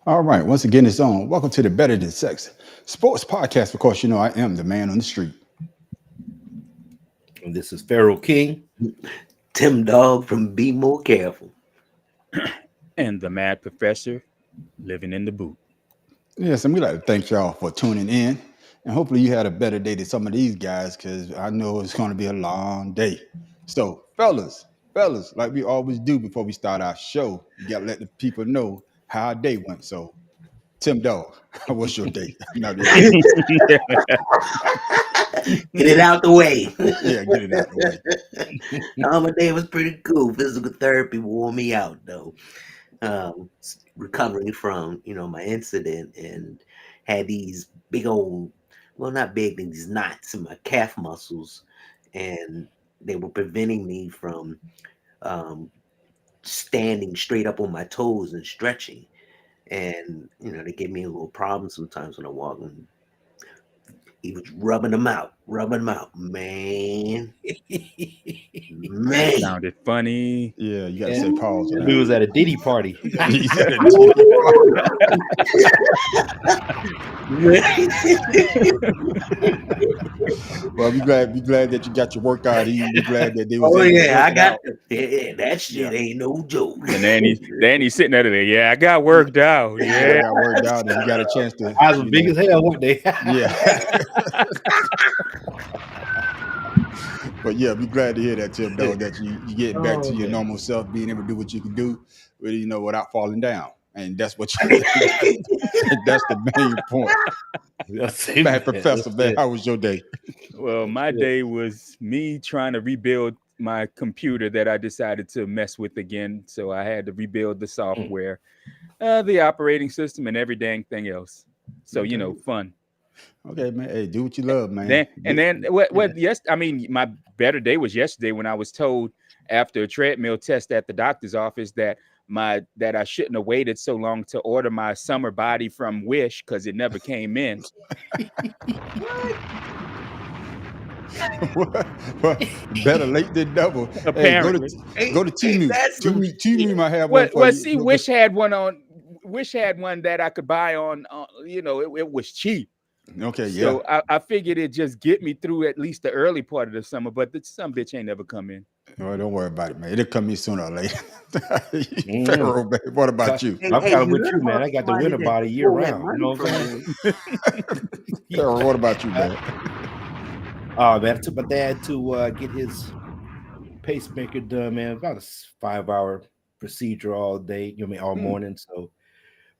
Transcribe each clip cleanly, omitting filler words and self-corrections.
All right, once again, it's on. Welcome to the Better Than Sex Sports Podcast. Of course, you know I am the man on the street. And this is Pharaoh King. Tim Dog from Be More Careful. And the Mad Professor living in the boot. Yes, and we'd like to thank y'all for tuning in. And hopefully you had a better day than some of these guys, because I know it's going to be a long day. So, fellas, like we always do before we start our show, you got to let the people know how our day went. So, Tim Dog, how was your day? Get it out the way. Yeah, get it out the way. My day was pretty cool. Physical therapy wore me out, though. Recovering from, my incident, and had these big old, well, not big, these knots in my calf muscles, and they were preventing me from standing straight up on my toes and stretching. And, they give me a little problem sometimes when I walk. And he was rubbing them out, man. Man. Sounded funny. Yeah, you got to say pause. That dude was at a Diddy party. Well, be glad that you got your workout in. Be glad that they was. Oh yeah, I got that shit. Ain't no joke. And then he's sitting there. Yeah, I got worked out. Yeah, I got worked out, and you got a chance to. Eyes were big as hell, weren't they? Yeah. But yeah, be glad to hear that, Tim, though, that you get back to your normal self, being able to do what you can do, without falling down. And that's what you that's the main point. Bad Professor, man, how was your day? Well, my day was me trying to rebuild my computer that I decided to mess with again. So I had to rebuild the software, the operating system, and every dang thing else. So, fun. Okay, man. Hey, do what you love, man. Yes, I mean, my better day was yesterday when I was told after a treadmill test at the doctor's office that I shouldn't have waited so long to order my summer body from Wish because it never came in. Well, better late than never. Apparently, go to Temu. Temu might have one. Well, see, Wish had one that I could buy on. It was cheap. Okay, yeah. So I figured it'd just get me through at least the early part of the summer, but some bitch ain't never come in. Oh, don't worry about it, man. It'll come in sooner or later. Pharaoh, man, what about you? I'm kind of with you, man. I got the winter body year round. You know what I'm saying? Pharaoh, what about you, man? Oh, man, I took my dad to get his pacemaker done, man. About a 5-hour procedure all day, all morning. So,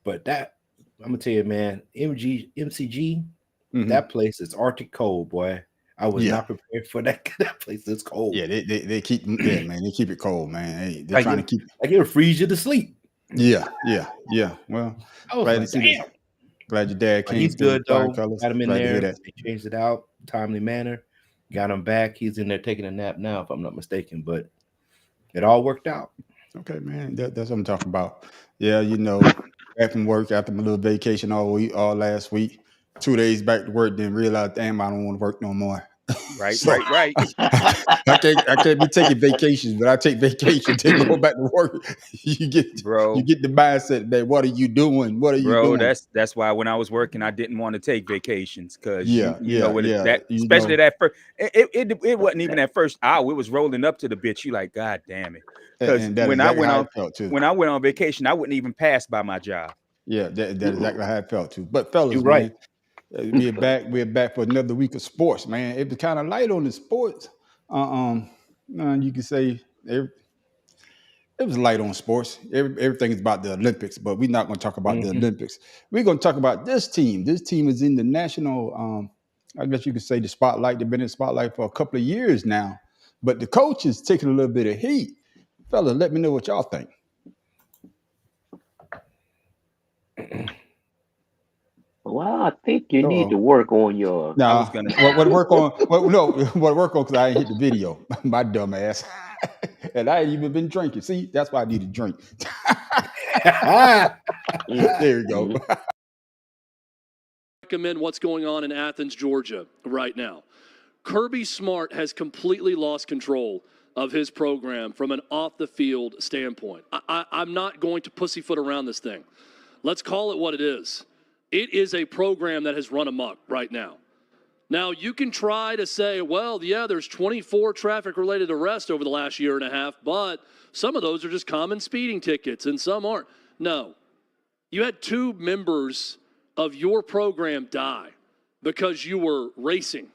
but that, I'm gonna tell you, man, MCG, that place is Arctic cold, boy. I was not prepared for that. That place is cold. Yeah, they keep man. They keep it cold, man. They're trying to keep. Like it'll freeze you to sleep. Yeah. Well, glad your dad came. He's good though. Colors. Got him in there. They changed it out, timely manner. Got him back. He's in there taking a nap now, if I'm not mistaken. But it all worked out. Okay, man. That's what I'm talking about. Yeah, back from work after my little vacation all last week. 2 days back to work, then realized, damn, I don't want to work no more. Right. I can't be taking vacations, but I take vacations to go back to work. You get the mindset that what are you doing? What are you doing? That's why when I was working, I didn't want to take vacations because especially that first. It wasn't even that first hour. It was rolling up to the bitch. You like, God damn it. Because when I went on vacation, I wouldn't even pass by my job. Yeah, that's exactly how I felt too. But fellas, you're right. We're back for another week of sports, man. It was kind of light on the sports. You can say it was light on sports. Everything is about the Olympics, but we're not going to talk about the Olympics. We're going to talk about this team. This team is in the national, I guess you could say the spotlight. They've been in the spotlight for a couple of years now, but the coach is taking a little bit of heat. Fellas, let me know what y'all think. Well, I think you need to work on your. No, what work on? What work on? Because I ain't hit the video, my dumb ass, and I ain't even been drinking. See, that's why I need a drink. There you go. Recommend what's going on in Athens, Georgia, right now. Kirby Smart has completely lost control of his program from an off-the-field standpoint. I'm not going to pussyfoot around this thing. Let's call it what it is. It is a program that has run amok right now. Now, you can try to say, well, yeah, there's 24 traffic-related arrests over the last year and a half, but some of those are just common speeding tickets and some aren't. No. You had 2 members of your program die because you were racing.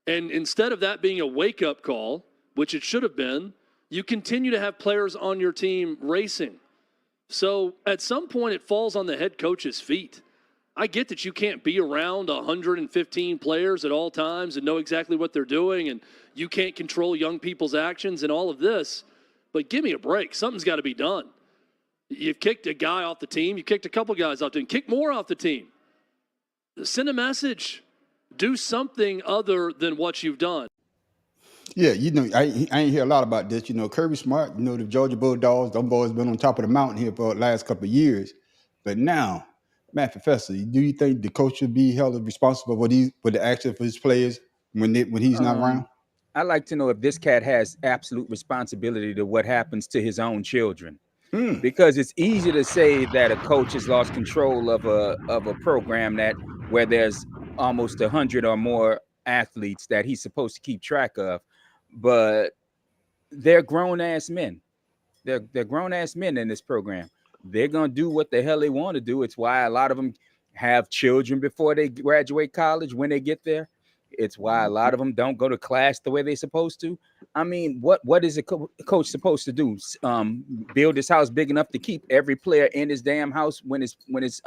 And instead of that being a wake-up call, which it should have been, you continue to have players on your team racing. So at some point, it falls on the head coach's feet. I get that you can't be around 115 players at all times and know exactly what they're doing, and you can't control young people's actions and all of this, but give me a break. Something's got to be done. You've kicked a guy off the team. You kicked a couple guys off the team. Kick more off the team. Send a message. Do something other than what you've done. Yeah, I ain't hear a lot about this. Kirby Smart, the Georgia Bulldogs, them boys been on top of the mountain here for the last couple of years. But now, Matt Professor, do you think the coach should be held responsible for the action for his players when he's not around? I'd like to know if this cat has absolute responsibility to what happens to his own children. Because it's easy to say that a coach has lost control of a program where there's almost 100 or more athletes that he's supposed to keep track of, but they're grown-ass men. They're grown-ass men in this program. They're going to do what the hell they want to do. It's why a lot of them have children before they graduate college when they get there. It's why a lot of them don't go to class the way they're supposed to. I mean, what is a coach supposed to do? Build his house big enough to keep every player in his damn house when it's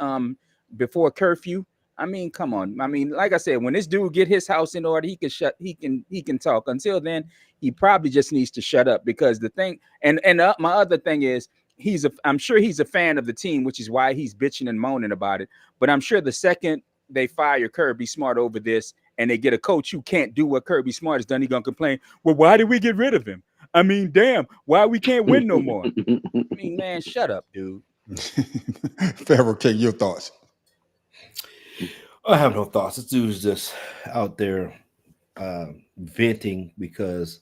before curfew? I mean, come on. I mean, like I said, when this dude get his house in order, he can talk. Until then, he probably just needs to shut up, because the thing and my other thing is I'm sure he's a fan of the team, which is why he's bitching and moaning about it. But I'm sure the second they fire Kirby Smart over this and they get a coach who can't do what Kirby Smart has done, he's gonna complain, well, why did we get rid of him? I mean, damn, why we can't win no more? I mean, man, shut up, dude. Pharaoh, take your thoughts. I have no thoughts. This dude's just out there venting because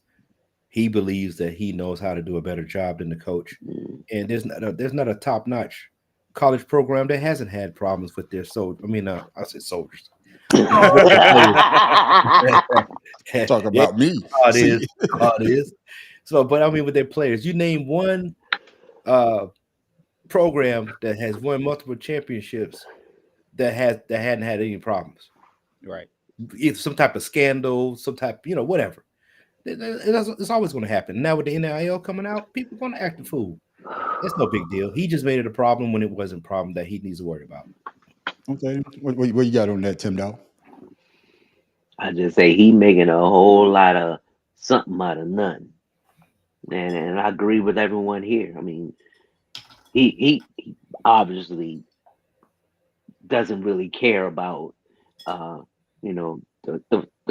he believes that he knows how to do a better job than the coach. And there's not a top-notch college program that hasn't had problems with their soldiers. I mean, I say soldiers. Talk about me. It is. So, but I mean, with their players, you name one program that has won multiple championships that hadn't had any problems, right? Either some type of scandal, some type, whatever. It's always going to happen. Now with the NIL coming out, people are going to act a fool. That's no big deal. He just made it a problem when it wasn't a problem that he needs to worry about. Okay, what you got on that, Tim Dow? I just say he making a whole lot of something out of nothing, and I agree with everyone here. I mean, he obviously doesn't really care about the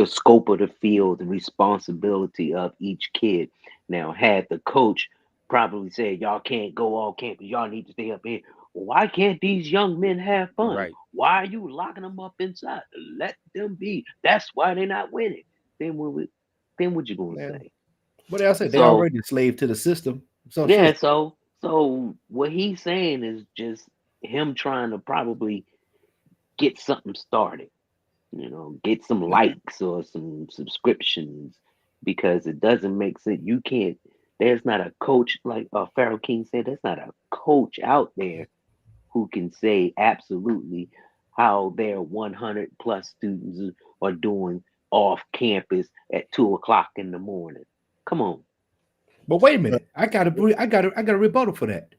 scope of the field, the responsibility of each kid. Now, had the coach probably said, y'all can't go all campus, y'all need to stay up here. Well, why can't these young men have fun? Right. Why are you locking them up inside? Let them be. That's why they're not winning. Then what you gonna say? What else? They're already a slave to the system. So yeah, so what he's saying is just him trying to probably get something started. Get some likes or some subscriptions, because it doesn't make sense. You can't. There's not a coach, like Pharaoh King said. There's not a coach out there who can say absolutely how their 100 plus students are doing off campus at 2:00 in the morning. Come on. But wait a minute. I got a rebuttal for that.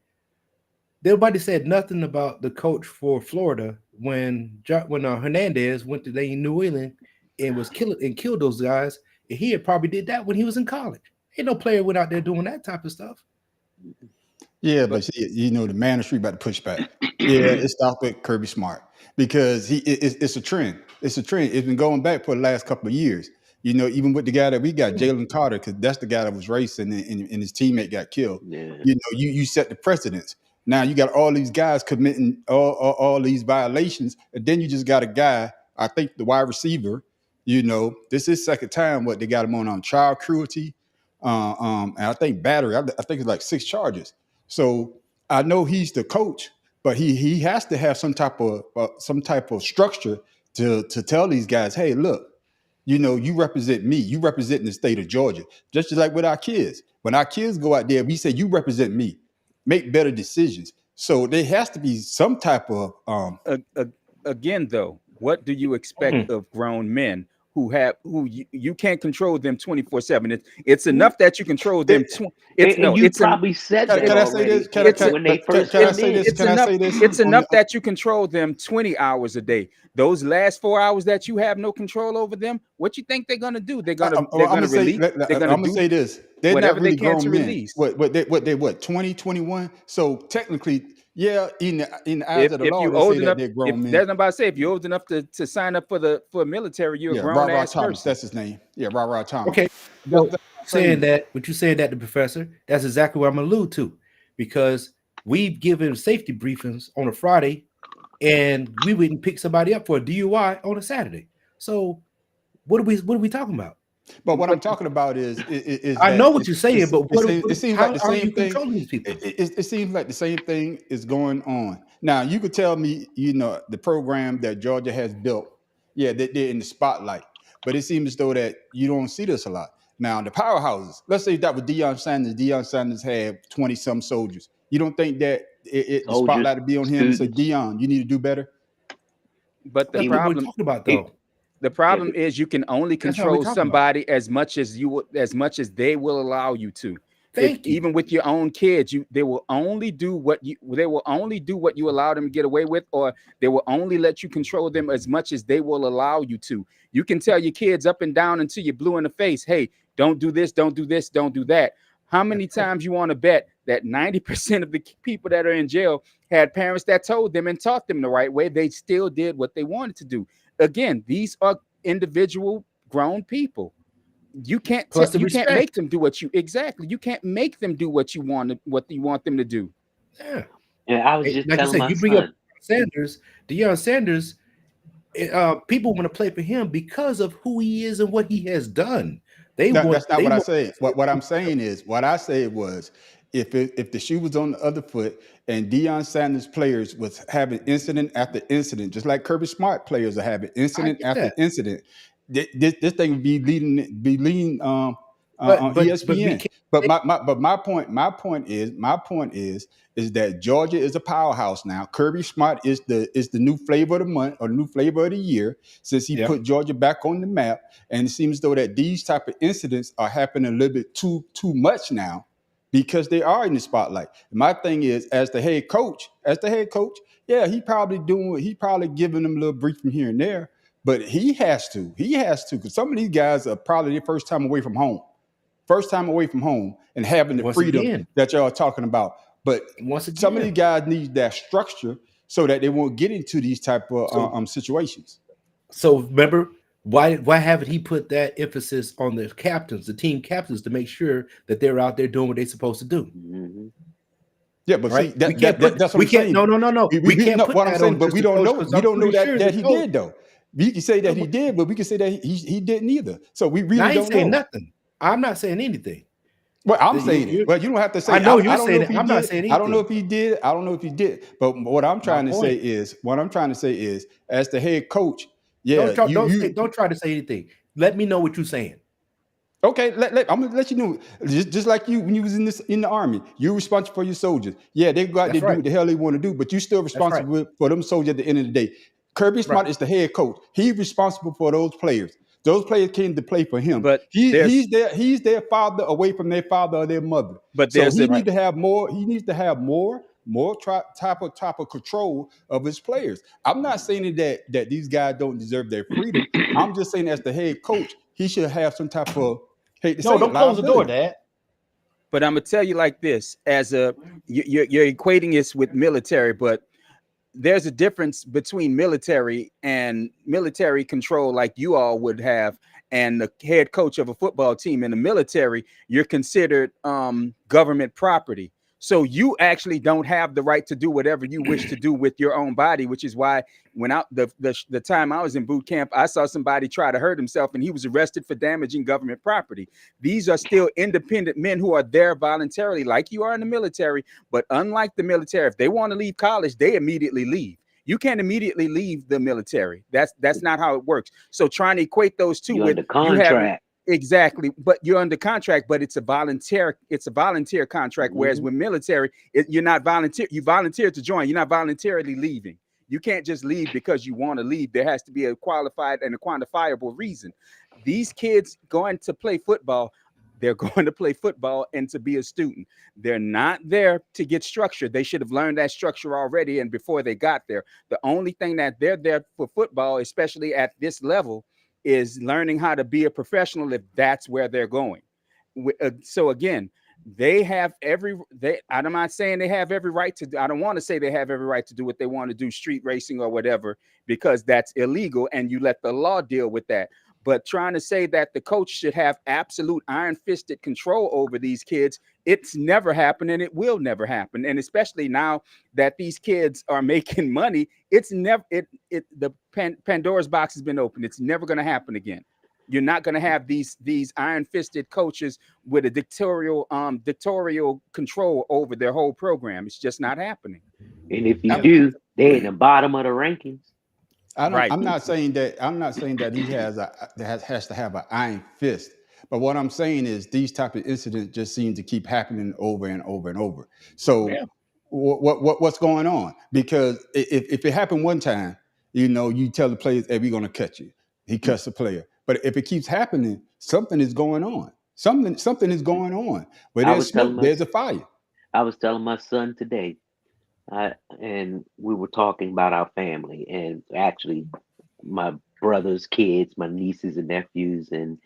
Nobody said nothing about the coach for Florida when Hernandez went to New England and killed those guys. And he had probably did that when he was in college. Ain't no player went out there doing that type of stuff. Yeah, but the man of the street about to push back. Yeah, it stopped at Kirby Smart because it's a trend. It's a trend. It's been going back for the last couple of years. Even with the guy that we got, Jalen Carter, because that's the guy that was racing and his teammate got killed. Yeah. You set the precedence. Now you got all these guys committing all these violations, and then you just got a guy, I think the wide receiver, this is second time what they got him on child cruelty, and I think battery. I think it's like 6 charges. So I know he's the coach, but he has to have some type of structure to tell these guys, hey, look, you represent me. You represent the state of Georgia. Just like with our kids. When our kids go out there, we say, you represent me. Make better decisions. So there has to be some type of again, though, what do you expect of grown men who you can't control them 24/7? It's enough that you control them. Probably said that already. It's enough that you control them 20 hours a day. Those last 4 hours that you have no control over them, what you think they're gonna do? They're gonna release. I'm gonna say this. They're whatever not really they can grown to men. Release. What 20, 21? So technically, yeah, in the eyes of the law, they say that they're grown men. That's about to say, if you're old enough to sign up for military, you're a grown ass Thomas, person. that's his name. Yeah, Ra Thomas. Okay. So saying that, what you saying that, the professor, that's exactly what I'm gonna allude to, because we've given safety briefings on a Friday, and we wouldn't pick somebody up for a DUI on a Saturday. So what are we talking about? But what I'm talking about is I know what you're saying, but it seems like the same thing. These people? It seems like the same thing is going on. Now you could tell me, the program that Georgia has built, yeah, they're in the spotlight. But it seems as though that you don't see this a lot. Now the powerhouses, let's say that with Deion Sanders. Deion Sanders had 20-some soldiers. You don't think that the spotlight would be on him and say, Deion, you need to do better? But the problem, talking about, though. The problem is you can only control somebody as much as they will allow you to. Even with your own kids, they will only do what you allow them to get away with, or they will only let you control them as much as they will allow you to. You can tell your kids up and down until you're blue in the face, hey, don't do this, don't do this, don't do that. How many times you want to bet that 90% of the people that are in jail had parents that told them and taught them the right way? They still did what they wanted to do. Again, these are individual grown people. You can't make them do you can't make them do what you want them to do. Yeah, I was just telling my son. You bring up Deion Sanders. People want to play for him because of who he is and what he has done. That's not what I said. What I'm saying is, what I said was, if the shoe was on the other foot and Deion Sanders players was having incident after incident, just like Kirby Smart players are having incident after incident, this thing would be leading on ESPN. But my point is that Georgia is a powerhouse now. Kirby Smart is the new flavor of the month or new flavor of the year since he put Georgia back on the map. And it seems though that these type of incidents are happening a little bit too much now, because they are in the spotlight. My thing is, as the head coach, yeah, he probably giving them a little brief from here and there, but he has to, because some of these guys are probably their first time away from home and having the freedom that y'all are talking about. But some of these guys need that structure so that they won't get into these type of situations. So remember, why haven't he put that emphasis on the captains, the team captains, to make sure that they're out there doing what they're supposed to do? Mm-hmm. Yeah, but see, that's what I'm saying. No. We can't put what I'm that saying, on, but we don't know. We don't know that he told. did though. We can say that he did, but we can say that he didn't either. So we really don't know. Nothing. I'm not saying anything. Well, I'm saying it. Well, you don't have to say. I know you're saying it. I'm not saying anything. I don't know if he did. But what I'm trying to say is, as the head coach, yeah, don't try to say anything. Let me know what you're saying. Okay, I'm gonna let you know. Just like you, when you was in the army, you're responsible for your soldiers. Yeah, they go out there do what the hell they want to do, but you're still responsible for them soldiers at the end of the day. Kirby Smart is the head coach. He's responsible for those players. Those players came to play for him. But he's their father away from their father or their mother. But so he needs to have more. He needs to have more type of control of his players. I'm not saying that these guys don't deserve their freedom. I'm just saying, as the head coach, he should have some type of don't close the door, Dad. But I'm gonna tell you like this: you're equating this with military, but there's a difference between military and military control, like you all would have, and the head coach of a football team. In the military, you're considered government property. So you actually don't have the right to do whatever you wish to do with your own body, which is why when the time I was in boot camp, I saw somebody try to hurt himself and he was arrested for damaging government property. These are still independent men who are there voluntarily, like you are in the military. But unlike the military, if they want to leave college, they immediately leave. You can't immediately leave the military. That's not how it works. So trying to equate those two You're with under contract. Exactly, but you're under contract, but it's a volunteer contract. Whereas with military, you're not volunteer. You volunteer to join. You're not voluntarily leaving. You can't just leave because you want to leave. There has to be a qualified and a quantifiable reason. These kids going to play football, they're going to play football and to be a student. They're not there to get structure. They should have learned that structure already and before they got there. The only thing that they're there for football, especially at this level, is learning how to be a professional if that's where they're going. So again, I'm not saying they have every right to do, I don't want to say they have every right to do what they want to do, street racing or whatever, because that's illegal and you let the law deal with that. But trying to say that the coach should have absolute iron-fisted control over these kids, it's never happened and it will never happen. And especially now that these kids are making money, the Pandora's box has been opened. It's never going to happen again. You're not going to have these iron-fisted coaches with a dictatorial control over their whole program. It's just not happening. And if you do, they're in the bottom of the rankings. I'm not saying that he has to have an iron fist, but what I'm saying is these type of incidents just seem to keep happening over and over and over. So what's going on? Because if it happened one time, you tell the players, "Hey, we're going to cut you." He cuts the player. But if it keeps happening, something is going on. Something is going on. Where there's smoke, there's a fire. I was telling my son today. And we were talking about our family and actually my brother's kids, my nieces and nephews, and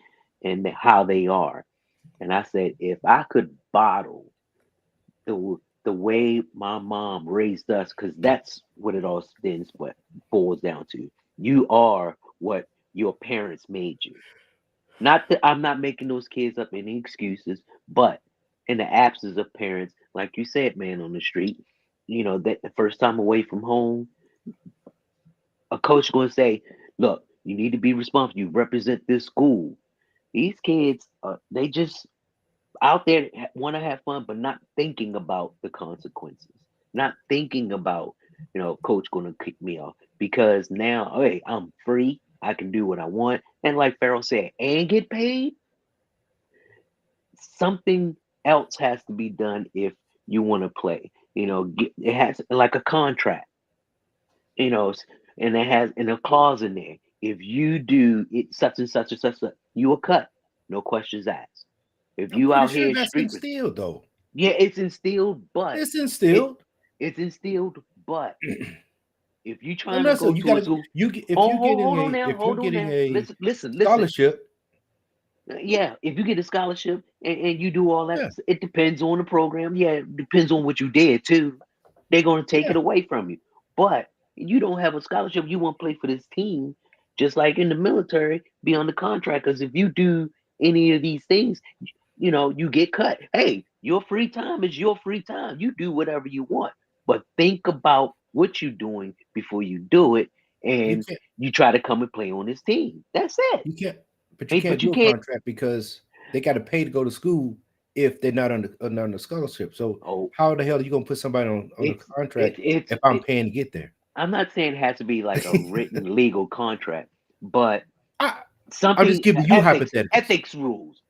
how they are. And I said, if I could bottle the way my mom raised us, because that's what it all boils down to. You are what your parents made you. Not that I'm not making those kids up any excuses, but in the absence of parents, like you said, man on the street, that the first time away from home, a coach is going to say, look, you need to be responsible. You represent this school. These kids, they just out there want to have fun, but not thinking about the consequences. Not thinking about, coach going to kick me off. Because now, hey, I'm free. I can do what I want. And like Farrell said, and get paid. Something else has to be done if you want to play. It has like a contract, and it has a clause in there. If you do it, such and such and such, you will cut. No questions asked. If you out here, that's instilled though. Yeah, it's instilled, but it's instilled. It's instilled, but if you trying to go to a school, if you're getting a scholarship. Yeah, if you get a scholarship and you do all that, it depends on the program. Yeah, it depends on what you did too. They're going to take it away from you. But you don't have a scholarship, you want to play for this team, just like in the military, be on the contract. Because if you do any of these things, you get cut. Hey, your free time is your free time. You do whatever you want. But think about what you're doing before you do it. And you try to come and play on this team. That's it. You can't. But you can't do a contract because they got to pay to go to school if they're not under scholarship. So how the hell are you going to put somebody on a contract if I'm paying to get there? I'm not saying it has to be like a written legal contract, but something. I'm just giving you hypotheticals. Ethic rules.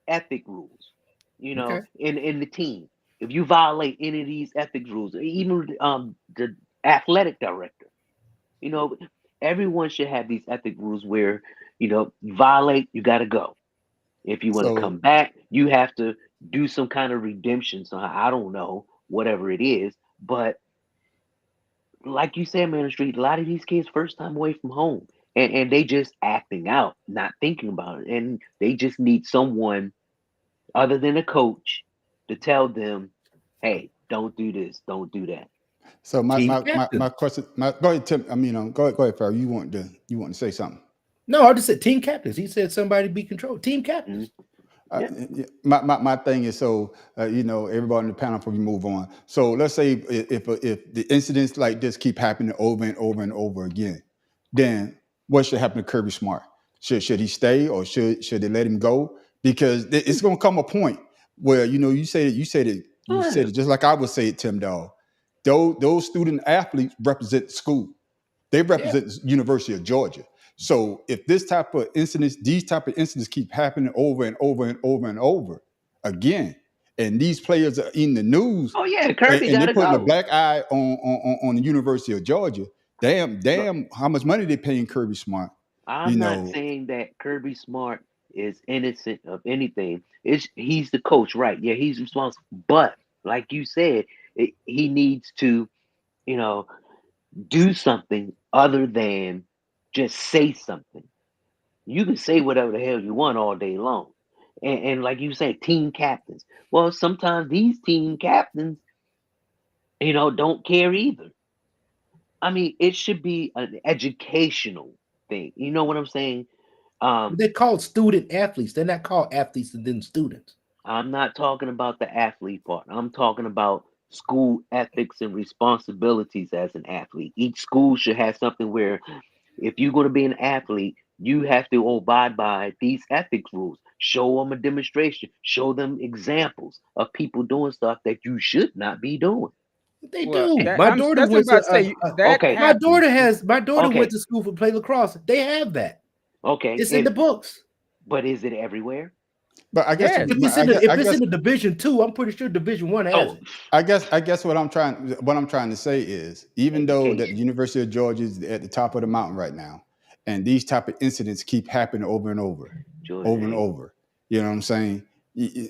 In the team. If you violate any of these ethics rules, even the athletic director, everyone should have these ethic rules where. You violate, you got to go. If you want to come back, you have to do some kind of redemption. So I don't know, whatever it is. But like you said, man, on the street, a lot of these kids first time away from home. And they just acting out, not thinking about it. And they just need someone other than a coach to tell them, hey, don't do this, don't do that. So my question, go ahead, Tim. Go ahead, Farrell. You want to say something? No, I just said team captains. He said somebody be controlled. Team captains. My thing is, so everybody in the panel before we move on. So let's say if the incidents like this keep happening over and over and over again, then what should happen to Kirby Smart? Should he stay or should they let him go? Because it's going to come a point where you said it just like I would say it, Tim Dog. Those student athletes represent the school. They represent the University of Georgia. So if these type of incidents keep happening over and over and over and over again, and these players are in the news, Kirby and they're putting a black eye on the University of Georgia, damn, how much money they paying Kirby Smart? I'm not saying that Kirby Smart is innocent of anything. He's the coach, right? Yeah, he's responsible. But like you said, he needs to, do something other than just say something. You can say whatever the hell you want all day long. And like you say, team captains. Well, sometimes these team captains, don't care either. I mean, it should be an educational thing. You know what I'm saying? They're called student athletes. They're not called athletes and then students. I'm not talking about the athlete part. I'm talking about school ethics and responsibilities as an athlete. Each school should have something where if you're going to be an athlete, you have to abide by these ethics rules. Show them a demonstration. Show them examples of people doing stuff that you should not be doing. They do. My daughter went to school for play lacrosse. They have that. Okay, it's in the books. But is it everywhere? But I guess if it's in the Division II, I'm pretty sure Division I has it. I guess what I'm trying to say is, even though that the University of Georgia is at the top of the mountain right now, and these type of incidents keep happening over and over, and over. You know what I'm saying?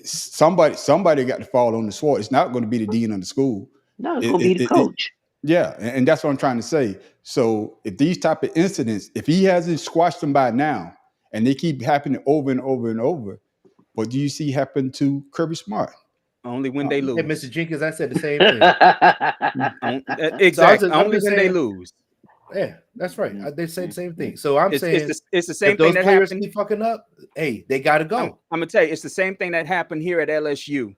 Somebody got to fall on the sword. It's not going to be the dean of the school. No, it's going to be the coach. And that's what I'm trying to say. So if these type of incidents, if he hasn't squashed them by now, and they keep happening over and over and over, what do you see happen to Kirby Smart? Only when they lose. Hey, Mr. Jenkins, I said the same thing. Exactly. Only when they lose. Yeah, that's right. They say the same thing. So I'm saying it's the same thing that players keep fucking up. Hey, they got to go. I'm gonna tell you, it's the same thing that happened here at LSU.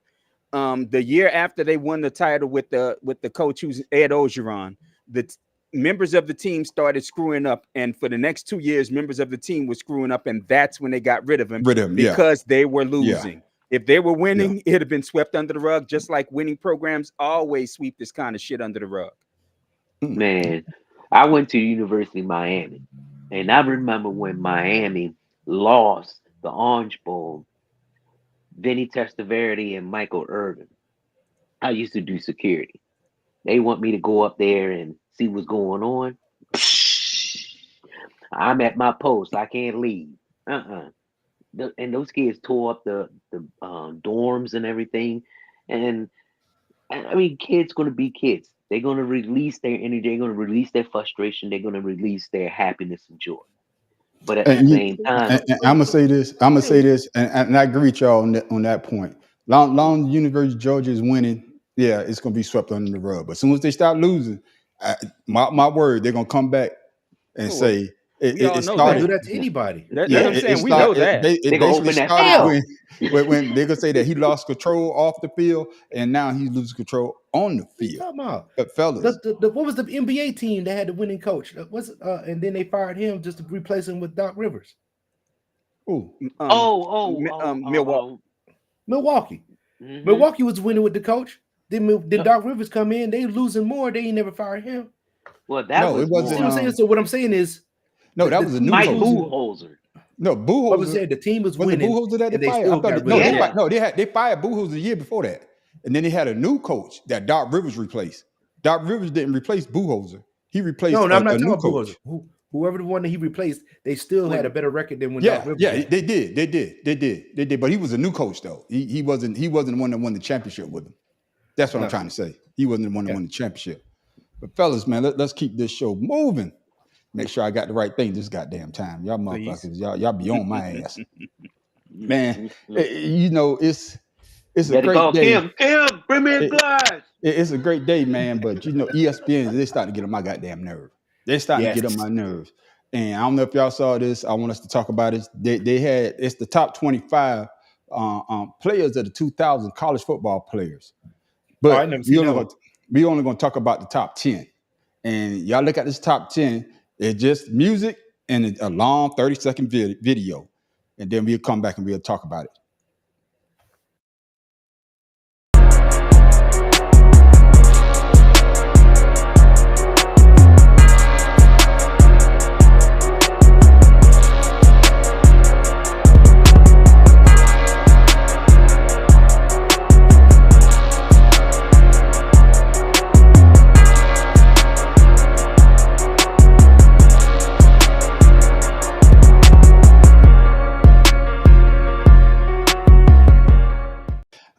The year after they won the title with the coach who's Ed Ogeron, the members of the team started screwing up, and for the next 2 years, members of the team were screwing up, and that's when they got rid of him because they were losing. Yeah. If they were winning, it'd have been swept under the rug, just like winning programs always sweep this kind of shit under the rug. Man, I went to University of Miami, and I remember when Miami lost the Orange Bowl, Vinny Testaverde and Michael Irvin. I used to do security. They want me to go up there and see what's going on. I'm at my post. I can't leave. And those kids tore up the dorms and everything. And I mean, kids going to be kids. They're going to release their energy. They're going to release their frustration. They're going to release their happiness and joy. But at the same time, I'm gonna say this, and I agree with y'all on that point. Long University of Georgia is winning, it's gonna be swept under the rug. But as soon as they start losing, my word, they're gonna come back and say it started. Do that to anybody. That's what I'm saying. We know that. They basically started when they're gonna say that he lost control off the field, and now he loses control on the field. But fellas, what was the NBA team that had the winning coach? And then they fired him just to replace him with Doc Rivers. Milwaukee. Milwaukee. Mm-hmm. Milwaukee was winning with the coach. Then Doc Rivers come in. They losing more. They ain't never fired him. Well, it wasn't. So what I'm saying is, that was a new Mike Budenholzer. No, Budenholzer. I was saying the team was winning. Budenholzer that they fired? They fired Budenholzer the year before that, and then they had a new coach that Doc Rivers replaced. Doc Rivers didn't replace Budenholzer. He replaced I'm not talking about Budenholzer. Whoever the one that he replaced, they still had a better record than when Doc Rivers. Yeah, they did. But he was a new coach though. He wasn't the one that won the championship with him. That's what I'm trying to say. He wasn't the one that won the championship. But fellas, man, let's keep this show moving. Make sure I got the right thing this goddamn time. Y'all motherfuckers, y'all be on my ass. Man, it's a great day. Kim, bring me a glass. It's a great day, man. But ESPN, they're starting to get on my goddamn nerve. They're starting to get on my nerves. And I don't know if y'all saw this. I want us to talk about it. It's the top 25 players of the 2000 college football players. But we only going to talk about the top 10. And y'all look at this top 10, it's just music and a long 30-second video. And then we'll come back and we'll talk about it.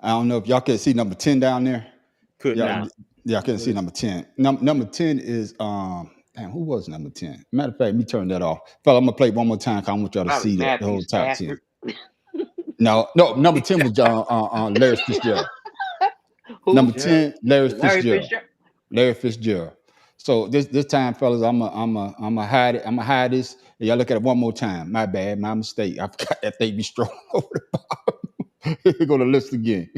I don't know if y'all can see number 10 down there. Y'all can see number 10. Number 10 is damn, who was number 10? Matter of fact, let me turn that off. Fella, I'm gonna play one more time because I want y'all to see the whole top 10. No, number 10 was Larry Fitzgerald. Number 10, Larry Fitzgerald. Larry Fitzgerald. So this time, fellas, I'm gonna hide it. I'm gonna hide this. And y'all look at it one more time. My bad, my mistake. I forgot that thing be strolling over the bottom. We're going to list again.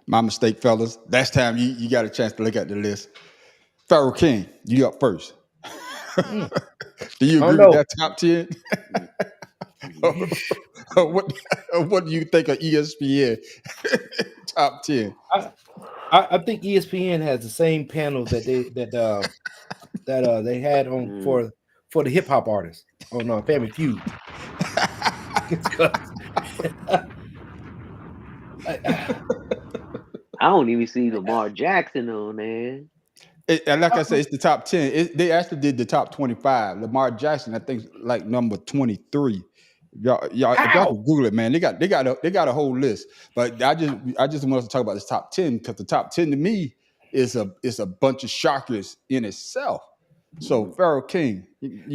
My mistake, fellas. Last time you got a chance to look at the list. Pharaoh King, you up first. Do you agree with that top 10? What do you think of ESPN top 10? I think ESPN has the same panel that they had on for the hip hop artists on Family Feud. I don't even see Lamar Jackson on there. Like I said, it's the top 10. They actually did the top 25. Lamar Jackson, I think, like number 23. Y'all, if y'all can Google it, man. They got a whole list. But I just wanted to talk about this top 10 because the top 10 to me is a bunch of shockers in itself. So Pharaoh King.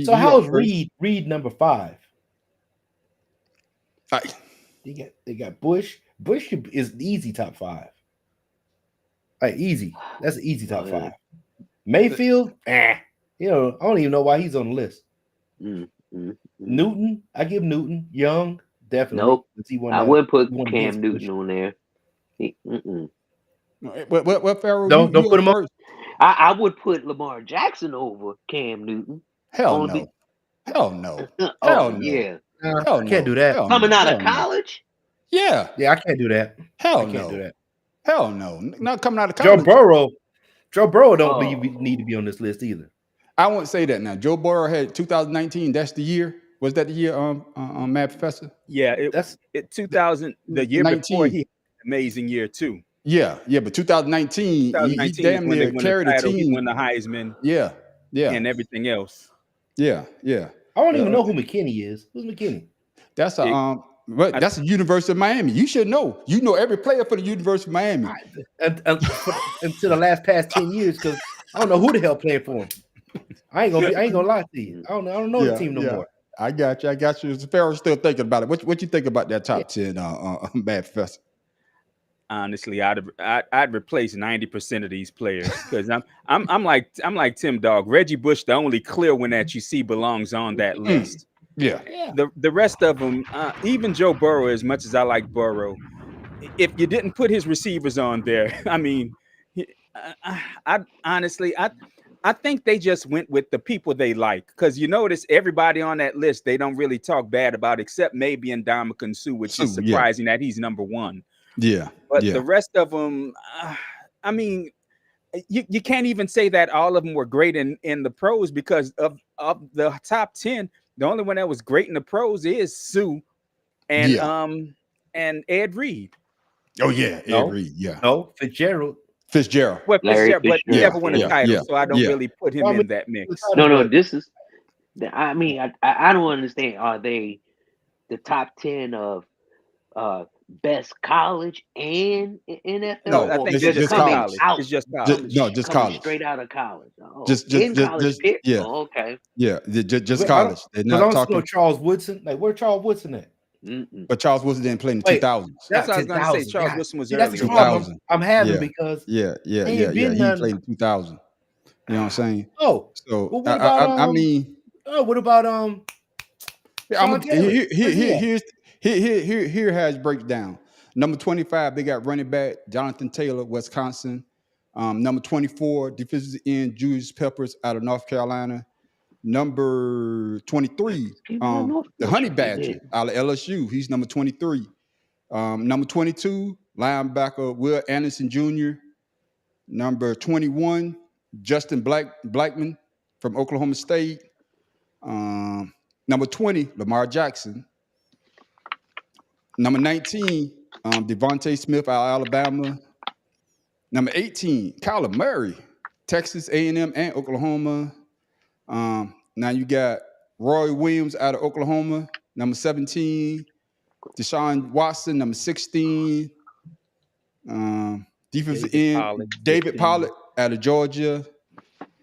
So how's Reed number 5? They got Bush. Bush is the easy top 5. Like easy. That's an easy top 5. Mayfield, I don't even know why he's on the list. Newton, I give Newton. Young, definitely. Nope. I wouldn't put Cam Newton on there. What Pharaoh? Don't put him on. I would put Lamar Jackson over Cam Newton. Hell no. Hell no. Yeah. I can't do that. Coming out of college? Yeah, I can't do that. Hell no. Not coming out of college. Joe Burrow don't need to be on this list either. I won't say that now. Joe Burrow had 2019. That's the year. Was that the year? Mad Professor. Yeah, that's 2000. The year 19. Before, he had an amazing year too. Yeah. But 2019 he damn near carried the team. He won the Heisman. Yeah, and everything else. Yeah. I don't even know who McKinney is. Who's McKinney? That's that's the University of Miami. You should know. You know every player for the University of Miami. Until the past 10 years, because I don't know who the hell playing for him. I ain't gonna lie to you. I don't know the team no more. I got you. Pharaoh's still thinking about it. What you think about that top 10 Mad Professor? Honestly, I'd replace 90% of these players because I'm like Tim Dog. Reggie Bush, the only clear one that you see belongs on that list. Yeah. The rest of them, even Joe Burrow, as much as I like Burrow, if you didn't put his receivers on there, I mean, I honestly think they just went with the people they like, because you notice everybody on that list they don't really talk bad about, except maybe Ndamukong Suh, which is surprising that he's number 1. Yeah, but the rest of them, I mean, you can't even say that all of them were great in the pros, because of the top 10. The only one that was great in the pros is Suh and Ed Reed. Oh yeah, Ed Reed. Yeah. No, Fitzgerald. Well, but he never won a title, so I don't really put him in that mix. No. This is. I mean, I don't understand. Are they the top 10 of best college and NFL? No, I think it's just college. It's just college. Just college. Straight out of college. Oh, Just pick. yeah. Oh, okay. Yeah, just college. They're not talking. Know Charles Woodson. Like, where Charles Woodson at? But Charles Woodson didn't play in the 2000s. That's what I was going to say. Charles Woodson was early. That's 2000. I'm having because He played in 2000. You know what I'm saying? Oh, so what about, I mean, what about Here has breakdown. Number 25, they got running back Jonathan Taylor, Wisconsin. Number 24, defensive end Julius Peppers out of North Carolina. Number 23, the Honey Badger out of LSU. He's number 23. Number 22, linebacker Will Anderson Jr. Number 21, Justin Blackman from Oklahoma State. Number 20, Lamar Jackson. Number 19, Devontae Smith out of Alabama. Number 18, Kyler Murray, Texas A&M and Oklahoma. Now you got Roy Williams out of Oklahoma. Number 17, Deshaun Watson. Number 16, defensive end David Pollack out of Georgia.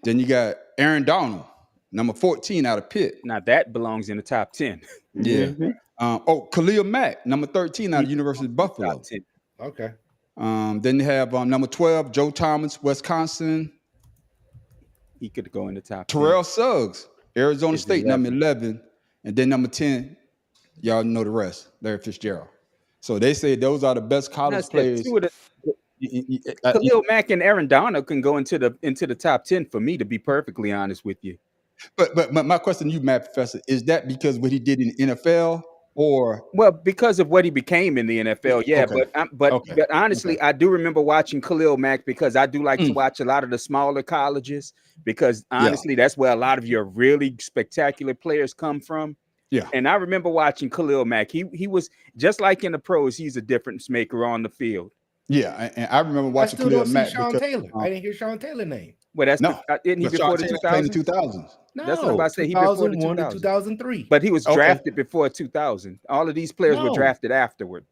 Then you got Aaron Donald, number 14 out of Pitt. Now that belongs in the top 10. Yeah. Khalil Mack, number 13 out of University of Buffalo. Okay. Then they have number 12, Joe Thomas, Wisconsin. He could go in the top 10. Terrell Suggs, Arizona State, 11. Number 11. And then number 10, y'all know the rest, Larry Fitzgerald. So they say those are the best college players. Khalil Mack and Aaron Donald can go into the top 10 for me, to be perfectly honest with you. But my question to you, Matt Professor, is that because what he did in the NFL? Or because of what he became in the NFL, yeah. Okay. But honestly, I do remember watching Khalil Mack because I do like to watch a lot of the smaller colleges because honestly, that's where a lot of your really spectacular players come from. Yeah. And I remember watching Khalil Mack. He was just like in the pros. He's a difference maker on the field. Yeah, and I remember watching Khalil Mack. Sean Taylor. I didn't hear Sean Taylor's name. Well, that's isn't he before the 2000s? No, that's what I say. He before the 2001 to 2003. But he was drafted before 2000. All of these players were drafted afterward.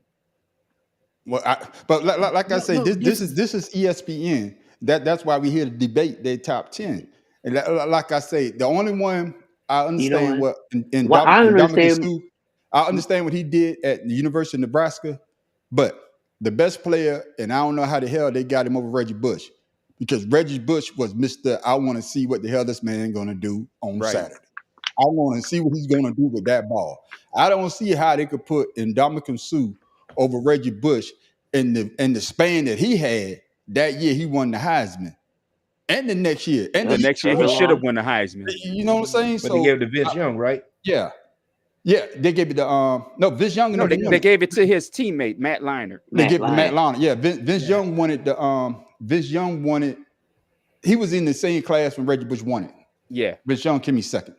Well, like I say, this is ESPN. That's why we here to debate their top 10. And like I say, the only one I understand I understand what he did at the University of Nebraska, but the best player, and I don't know how the hell they got him over Reggie Bush. Because Reggie Bush was Mr. I want to see what the hell this man going to do on Saturday. I want to see what he's going to do with that ball. I don't see how they could put Ndamukong Suh over Reggie Bush in the span that he had that year. He won the Heisman, and the next year, and the next year he should have won the Heisman. You know what I'm saying? But they gave it to Vince Young, right? Yeah. They gave it to Vince Young. No, they gave it to his teammate Matt Leinart. They gave it to Matt Leinart. Yeah, Vince Young wanted the Vince Young won it. He was in the same class when Reggie Bush won it. Yeah. Vince Young came in second.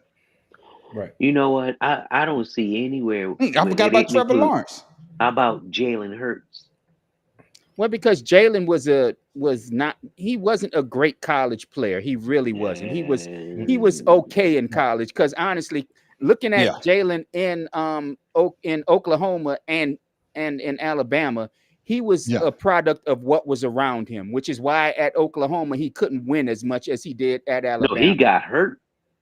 Right. You know what? I don't see anywhere. I forgot about Trevor Lawrence. How about Jalen Hurts? Well, because Jalen wasn't a great college player. He really wasn't. He was okay in college. Because honestly, looking at Jalen in Oklahoma and in Alabama, he was a product of what was around him, which is why at Oklahoma he couldn't win as much as he did at Alabama. No, he got hurt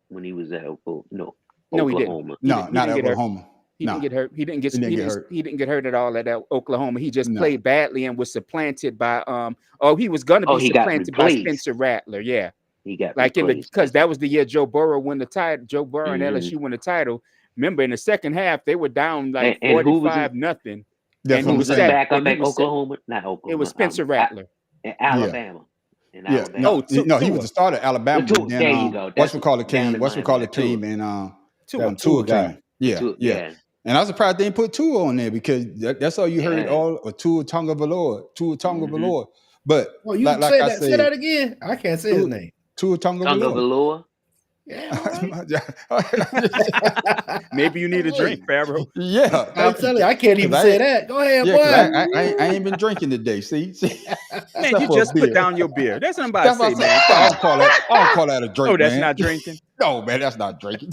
when he was at Oklahoma. No, he didn't. Not at Oklahoma. He didn't get hurt. He didn't get hurt at all at Oklahoma. He just played badly and was supplanted by he was going to be supplanted by Spencer Rattler. Yeah, he got because that was the year Joe Burrow won the title. Joe Burrow and LSU won the title. Remember, in the second half they were down like 45-0. And he was back up at Oklahoma. Not Oklahoma. It was Spencer Rattler. In Alabama. Yeah. No, he was the starter at Alabama. There you go. What's we call it came and Tua came. Yeah. And I was surprised they didn't put Tua on there because that's all you heard Tua Tagovailoa. But you say that again. I can't say his name. Tua Tagovailoa. Yeah. Maybe you need a drink, Pharaoh. Yeah, I'm telling you, I can't even say that. Go ahead, boy. I ain't been drinking today. See? Man, you just put down your beer. That's what I'm about to say, man. I don't call that a drink. Oh, that's not drinking. No, man, that's not drinking.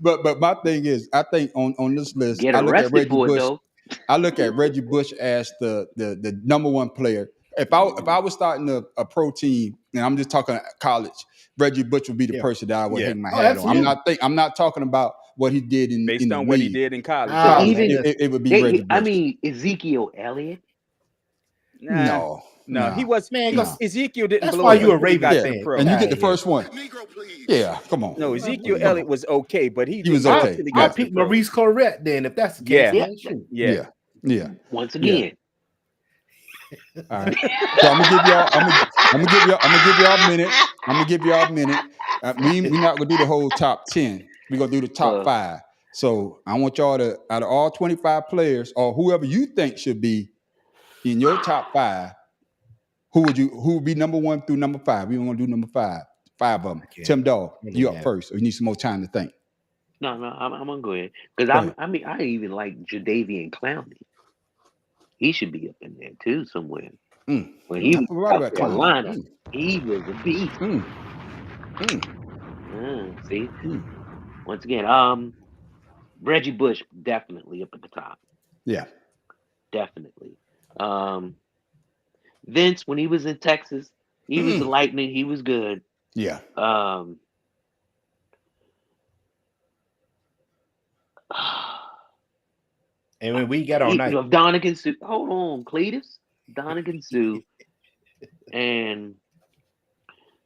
But my thing is, I think on this list, get arrested for it though. I look at Reggie Bush as the number one player. If I was starting a pro team, and I'm just talking college, Reggie Bush would be the person that I would hang my hat on. I'm not talking about what he did in based on what he did in college. It would be Reggie Bush. I mean, Ezekiel Elliott. No, he was Ezekiel didn't. That's why you a Ravens fan, and you get the first one. Yeah, come on. No, Ezekiel Elliott was okay, but he was okay. I'll pick Maurice Clarett then if that's the case. Yeah. Once again. All right. So I'm gonna give y'all a minute. I'm gonna give y'all a minute. We're not gonna do the whole top 10. We're gonna do the top 5. So I want y'all to, out of all 25 players or whoever you think should be in your top 5, who would be number 1 through number 5? We're gonna do number 5. 5 of them. Tim Dawg, you up first, or you need some more time to think. No, I'm gonna go ahead because I even like Jadeveon Clowney. He should be up in there too somewhere. When he was at Carolina, he was a beast. See, once again, Reggie Bush definitely up at the top. Yeah, definitely. Vince, when he was in Texas, he was the Lightning. He was good. Yeah. And when we got all night, Donegan Sue. Hold on, Cletus, Donegan Sue, and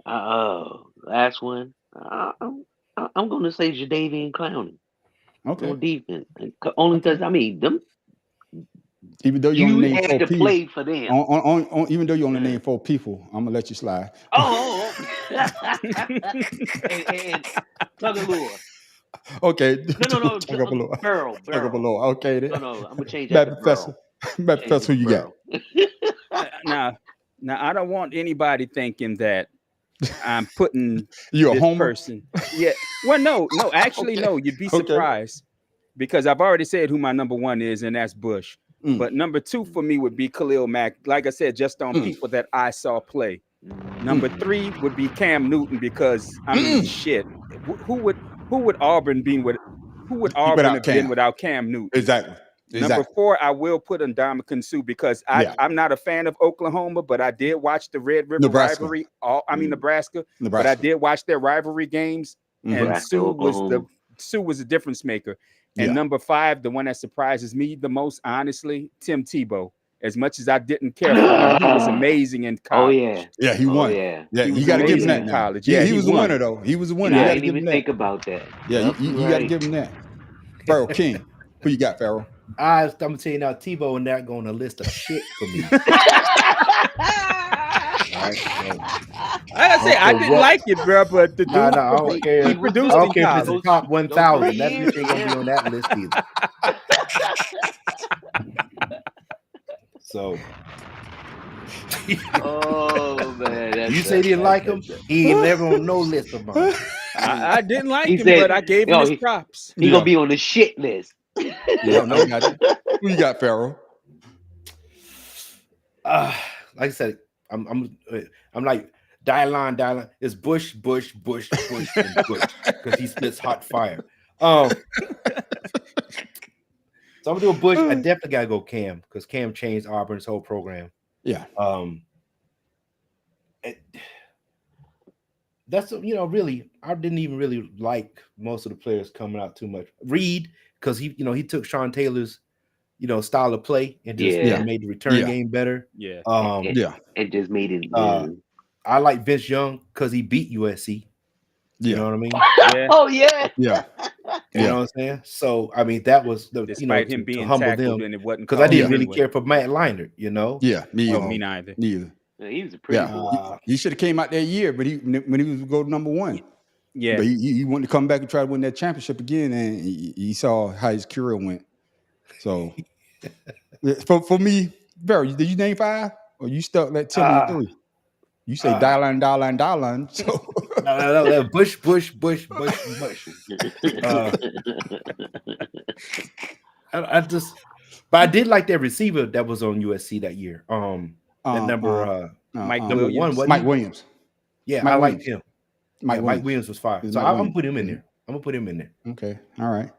last one. I'm going to say Jadeveon Clowney. Okay. On defense, only because them. Even though you only had to play for them. Even though you only named 4 people, I'm gonna let you slide. Oh. and Tagovailoa. Okay. No. Burrow. Okay. No, I'm gonna change that. Matt Professor, who you got? Now, I don't want anybody thinking that I'm putting you a this homer person. Yeah. Well, no. Actually, no. You'd be surprised because I've already said who my number 1 is, and that's Bush. But number 2 for me would be Khalil Mack. Like I said, just on people that I saw play. Number 3 would be Cam Newton because I mean, shit. Who would Auburn be with? Who would Auburn have been without Cam Newton? Exactly. Number 4, I will put Ndamukong Suh because I'm not a fan of Oklahoma, but I did watch the Red River rivalry. Nebraska. But I did watch their rivalry games, and Suh was a difference maker. And number 5, the one that surprises me the most, honestly, Tim Tebow. As much as I didn't care for him, he was amazing in college. Yeah, he won. You got to give him that in college. Yeah, he was a winner though. He was a winner. I didn't even think about that. Yeah, you got to give him that. Pharaoh King, who you got, Pharaoh? I'm gonna tell you now, Tebow and that going to list of shit for me. I didn't like it, bro, but the dude, I don't care. He produced I don't care in if it's the top 1,000. That bitch ain't gonna be on that list either. So, oh man, you say you didn't like him? He ain't never on no list of mine. I didn't like him, but I gave him his props. He gonna be on the shit list. Who you got, Pharaoh? Like I said, I'm like Dylan. It's Bush, and Bush because he spits hot fire. So I'm gonna do a Bush. I definitely gotta go Cam because Cam changed Auburn's whole program. Yeah. That's really I didn't even really like most of the players coming out too much. Reed because he took Sean Taylor's style of play and just made the return game better. Yeah. It just made it. I like Vince Young because he beat USC. You know what I mean? Oh yeah. Yeah. You know what I'm saying? So I mean that was the despite him being humble tackled them and it wasn't because I didn't really care for Matt Leinart. Yeah, me neither. Neither. Yeah, he was a pretty good. He should have came out that year, but when he was go number 1. Yeah, but he wanted to come back and try to win that championship again, and he saw how his career went. So for me, Barry, did you name 5 or you stuck like 10 and 3? You say Dylan. So no, Bush. But I did like that receiver that was on USC that year. That number number 1, Mike Williams. Yeah, Mike I Williams. liked him. Mike Williams was fire. So I'm gonna put him in there. Okay, all right.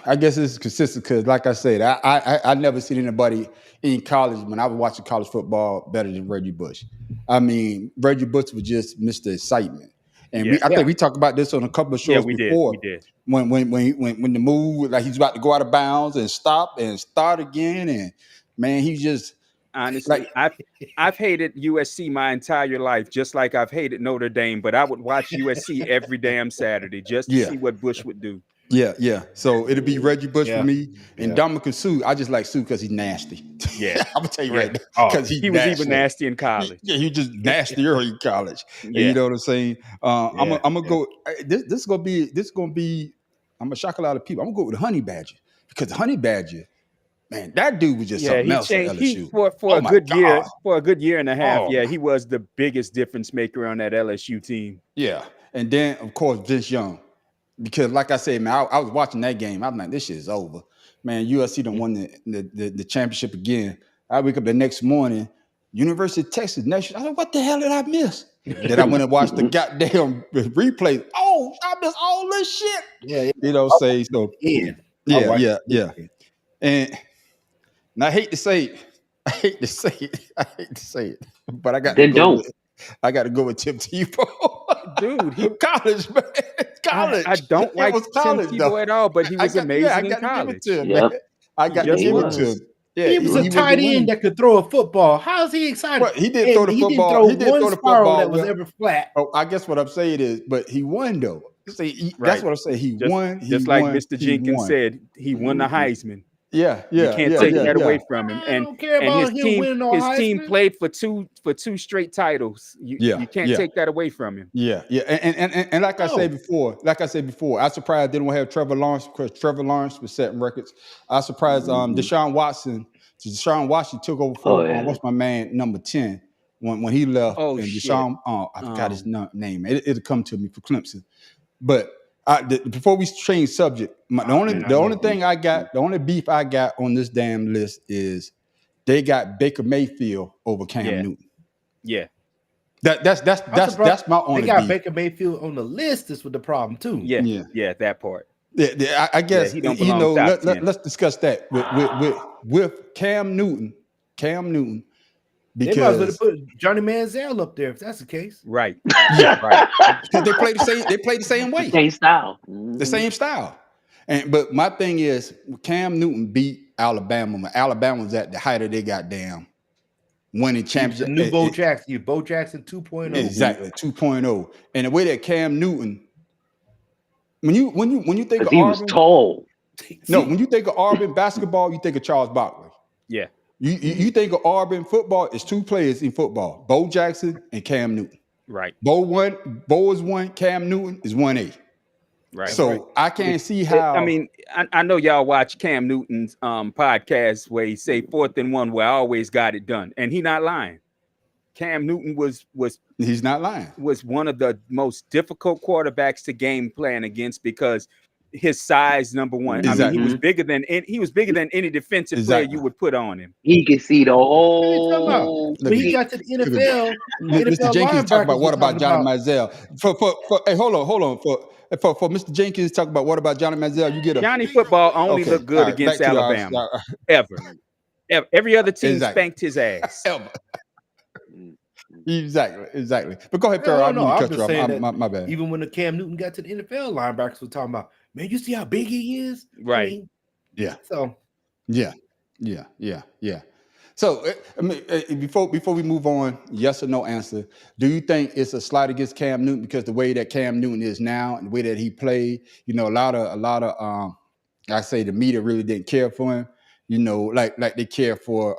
I guess it's consistent because, like I said, I never seen anybody in college when I was watching college football better than Reggie Bush. I mean, Reggie Bush was just Mr. Excitement, and I think we talked about this on a couple of shows before. We did. When the move, like he's about to go out of bounds and stop and start again, and man, he just honestly, I've hated USC my entire life, just like I've hated Notre Dame. But I would watch USC every damn Saturday just to see what Bush would do. Yeah. So it'll be Reggie Bush for me, and Ndamukong Suh. I just like Suh because he's nasty. Yeah, I'm gonna tell you right now, because he was even nasty in college. He just nastier in college. You know what I'm saying? I'm gonna go. This is gonna be. I'm gonna shock a lot of people. I'm gonna go with the Honey Badger because the Honey Badger, man, that dude was just something else at LSU. For a good year and a half. He was the biggest difference maker on that LSU team. Yeah, and then of course Vince Young. Because, like I said, man, I was watching that game. I'm like, this shit is over. Man, USC done won the championship again. I wake up the next morning, University of Texas Nation. I said, what the hell did I miss? Then I went and watched the goddamn replay. Oh, I missed all this shit. You know, say so. Yeah. And I hate to say it, but I got to go with Tim Tebow. Dude, he college, man. College. I don't like Tim Tebow at all, but he was amazing in college. I got to give it to him. Yeah, he was a tight end that could throw a football. How is he excited? Well, he did throw the football. He did throw the football that was ever flat. Oh, I guess what I'm saying is, but he won though. See, that's what I'm saying. He won. Just like Mr. Jenkins said, he won the Heisman. Yeah. You can't take that away from him. And his team played for two straight titles. You can't take that away from him. Yeah. And like I said before, I was surprised they didn't have Trevor Lawrence because Trevor Lawrence was setting records. I was surprised Deshaun Watson took over for what's my man number 10 when he left. And Deshaun, I forgot his name. It'll come to me for Clemson. But before we change subject, the only beef I got on this damn list is they got Baker Mayfield over Cam Newton. Yeah, that's my only. They got beef. Baker Mayfield on the list. Is with the problem too. Yeah, that part. Yeah, I guess let's discuss that with Cam Newton. Because they might as well put Johnny Manziel up there if that's the case. Right. Right. Because they play the same way. The same style. But my thing is Cam Newton beat Alabama when Alabama was at the height of their goddamn winning championship. The new Bo Jackson. Bo Jackson 2.0. Exactly, 2.0. And the way that Cam Newton, when you think of he Auburn, was tall. No, when you think of Auburn basketball, you think of Charles Barkley. Yeah. You think of Auburn football, it's two players in football, Bo Jackson and Cam Newton. Right. Bo is 1, Cam Newton is 1A. Right. So I can't see how. I mean, I know y'all watch Cam Newton's podcast where he say 4th and 1 where I always got it done. And he not lying. Cam Newton was he's not lying. Was one of the most difficult quarterbacks to game plan against because his size, number one. Exactly. I mean, he was bigger than any defensive player you would put on him. He could see the whole. When he got to the NFL, Mr. Jenkins talk about what about Johnny Manziel? Hey, hold on. For Mr. Jenkins talk about what about Johnny Manziel? You get Johnny football only looked good against Alabama. Ever. Every other team spanked his ass. Ever. Exactly. But go ahead, Farrell. I'm just saying my bad. Even when the Cam Newton got to the NFL, linebackers were talking about, man, you see how big he is? Right. I mean, yeah. So. Yeah. So, I mean, before we move on, yes or no answer. Do you think it's a slight against Cam Newton because the way that Cam Newton is now and the way that he played, a lot of I say the media really didn't care for him, like they care for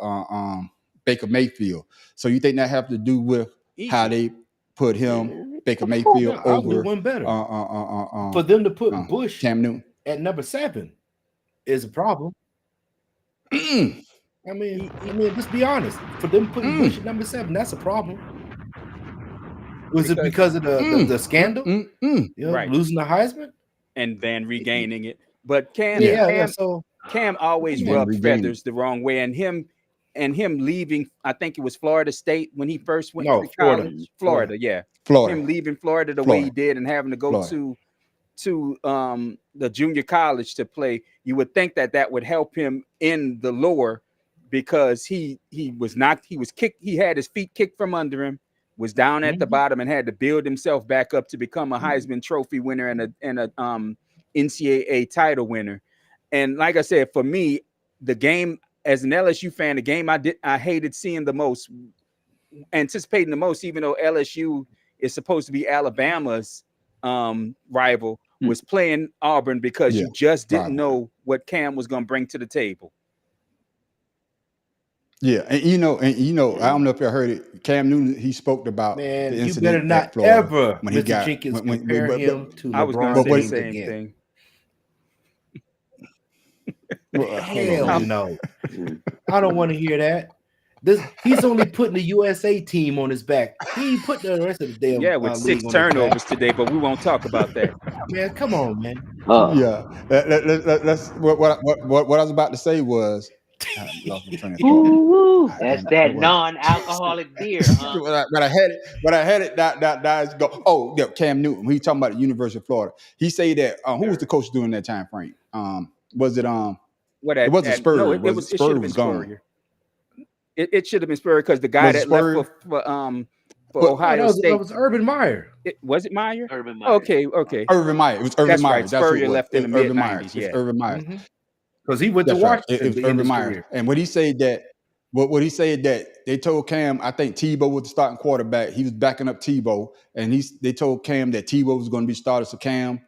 Baker Mayfield. So you think that have to do with how they put him, Baker Mayfield, over one better. For them to put Bush Cam Newton at number 7 is a problem. I mean, let's be honest. For them putting Bush at number 7, that's a problem. Was it because of the scandal? Right. Losing the Heisman and then regaining it. But Cam always rubbed feathers the wrong way, and him leaving, I think it was Florida State when he first went to college. Florida. Him leaving Florida the way he did and having to go to to the junior college to play, you would think that would help him in the lore, because he was kicked, he had his feet kicked from under him, was down at the bottom, and had to build himself back up to become a Heisman Trophy winner and a NCAA title winner. And like I said, for me, the game as an LSU fan, the game I hated seeing the most, anticipating the most, even though LSU is supposed to be Alabama's rival, was playing Auburn, because you just didn't know what Cam was going to bring to the table. Yeah, and you know, I don't know if you heard it. Cam Newton, he spoke about the incident. You better not ever, when Mr. Jenkins, compare him to LeBron. I was going to say the same thing. Well, hell no. I don't want to hear that. He's only putting the USA team on his back. He ain't putting the rest of the damn with 6 turnovers today, but we won't talk about that. Man, come on, man. Yeah, let's. What I was about to say was, that's that non-alcoholic beer. Huh? But I had it. That go. Oh, yeah, Cam Newton. He talking about the University of Florida. He say that. Who was the coach during that time frame? Was it it wasn't Spurrier. No, it Spurrier was gone. It should have been Spurrier, because the guy that left for Ohio State. It was Urban Meyer. Was it Meyer? Urban Meyer. Okay. Urban Meyer. It was Urban Meyer. Right. Spurrier left in the mid-90s. Yeah. Urban Meyer. Because he went to Washington. It was Urban Meyer. And what he said that they told Cam, I think Tebow was the starting quarterback. He was backing up Tebow, and they told Cam that Tebow was going to be started. So Cam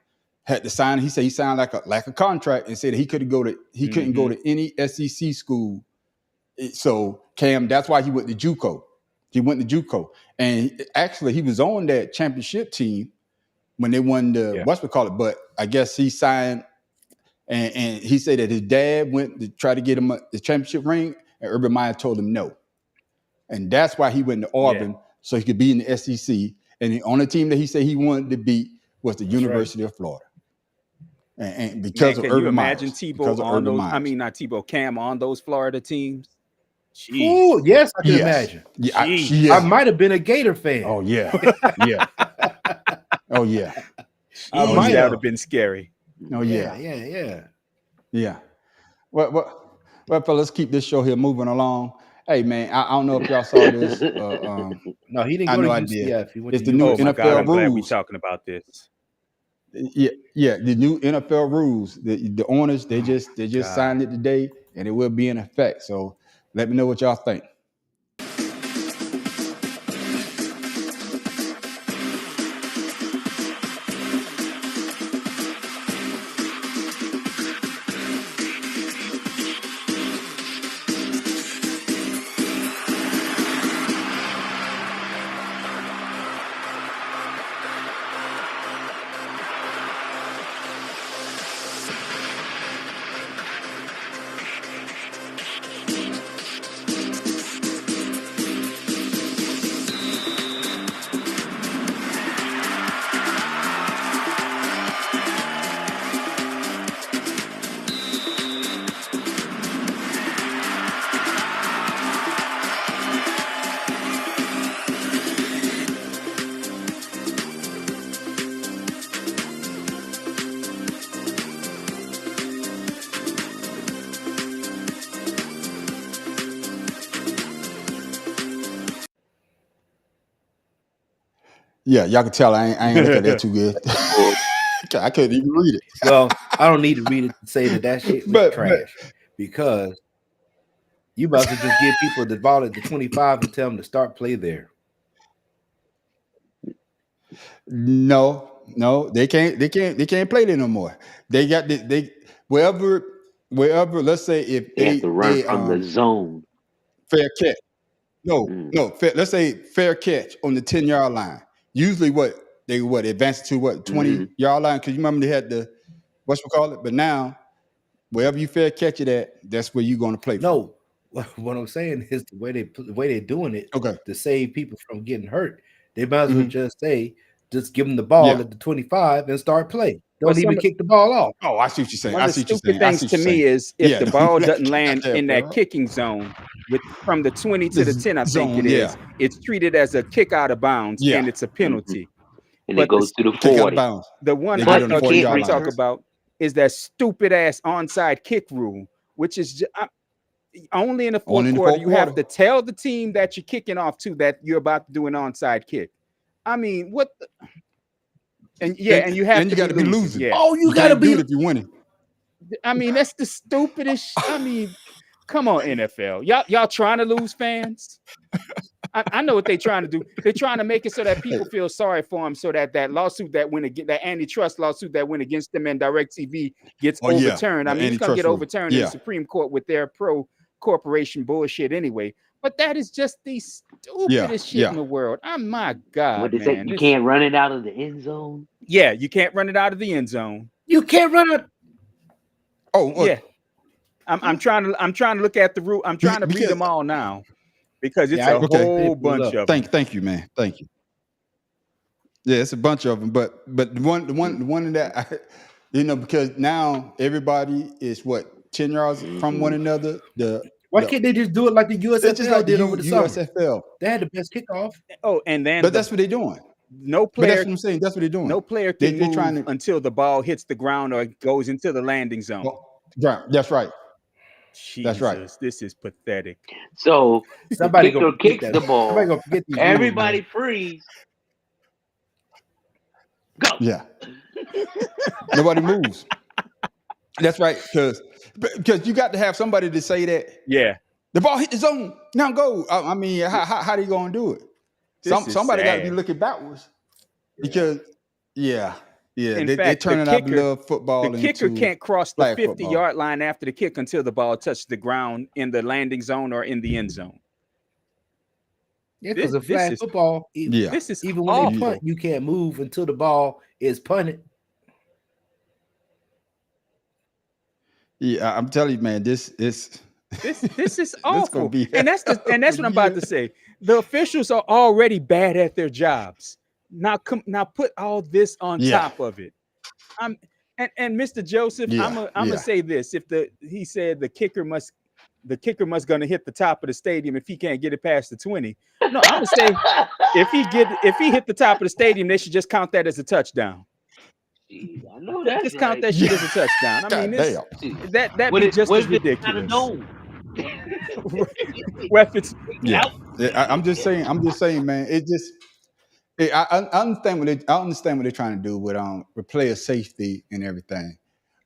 had to sign. He said he signed like a contract, and said that he couldn't go to any SEC school. So Cam, that's why he went to JUCO. And actually he was on that championship team when they won the but I guess he signed, and he said that his dad went to try to get him the championship ring, and Urban Meyer told him no. And that's why he went to Auburn, so he could be in the SEC. And the only team that he said he wanted to beat was the University of Florida. And because of Urban Meyer. Can you imagine Tebow on those? I mean, not Tebow, Cam on those Florida teams? Ooh, yes, I can imagine. I might have been a Gator fan. Oh yeah, yeah. Oh yeah. I might have been scary. Oh yeah, yeah. Well, let's keep this show here moving along. Hey man, I don't know if y'all saw this. No, he didn't go to UCF. He went it's to the new NFL rules. I'm glad we're talking about this. Yeah, the new NFL rules. The owners they just signed it today, and it will be in effect. So let me know what y'all think. Yeah, y'all can tell I ain't looking at that too good. I couldn't even read it. Well, I don't need to read it to say that shit was trash, because you about to just give people the ball at the 25 and tell them to start play there. No, they can't play there no more. They got they wherever. Let's say if they have to run from the zone, fair catch. No. Let's say fair catch on the 10-yard line. Usually, they advance to 20-yard line, because you remember they had the but now wherever you fair catch it at, that's where you're going to play. No, what I'm saying is the way they're doing it. Okay. To save people from getting hurt, they might as well just give them the ball at the 25 and start play. Don't even kick the ball off. Oh, I see what you're saying. One of the stupid things to me is if the ball doesn't land in that kicking zone from the 20 to the 10, I think it is. It's treated as a kick out of bounds, and it's a penalty. and it goes to the 40. The one I thought you were talking about is that stupid ass onside kick rule, which is only in the fourth quarter. You have to tell the team that you're kicking off to that you're about to do an onside kick. I mean, what? And you have to be losing. Yeah. Oh, you got to be it if you're winning. I mean, that's the stupidest. I mean, come on, NFL. Y'all trying to lose fans? I know what they're trying to do. They're trying to make it so that people feel sorry for them, so that lawsuit that antitrust lawsuit that went against them and DirecTV gets overturned. I mean, it's gonna get overturned in the Supreme Court with their pro corporation bullshit anyway. But that is just the stupidest shit in the world. Oh my God, what is man. You can't run it out of the end zone. Yeah, you can't run it out of the end zone. You can't run it. Oh, yeah. I'm trying to look at the rule. I'm trying to read them all now because it's a whole bunch of them. Thank you, man. Thank you. Yeah, it's a bunch of them, but the one that because now everybody is 10 yards from one another. Why can't they just do it like the USFL just like did over the summer? USFL. They had the best kickoff. Oh, and then that's what they're doing. No player. But that's what I'm saying. That's what they're doing. No player can move until the ball hits the ground or goes into the landing zone. Right. That's right. Jesus, that's right. This is pathetic. So somebody the kicker kicks the ball. Somebody gonna forget these everybody rules, freeze. Go. Yeah. Nobody moves. That's right. Because you got to have somebody to say that. Yeah. The ball hit the zone. Now go. I mean, how they gonna do it? Somebody got to be looking backwards. Because they're turning out love football. The kicker can't cross the 50-yard line after the kick until the ball touches the ground in the landing zone or in the end zone. Yeah, because the flag football, this is even when they punt, you can't move until the ball is punted. Yeah, I'm telling you, man, this is awful. And that's what I'm about to say. The officials are already bad at their jobs. Now put all this on top of it. And Mr. Joseph, I'm gonna say this: he said the kicker must gonna hit the top of the stadium if he can't get it past the 20. No, I'm gonna say if he hit the top of the stadium, they should just count that as a touchdown. Jeez, I know that. Just count that shit as a touchdown. I mean, that be just as ridiculous. I'm just saying, man. It just. I understand what they're trying to do with player safety and everything,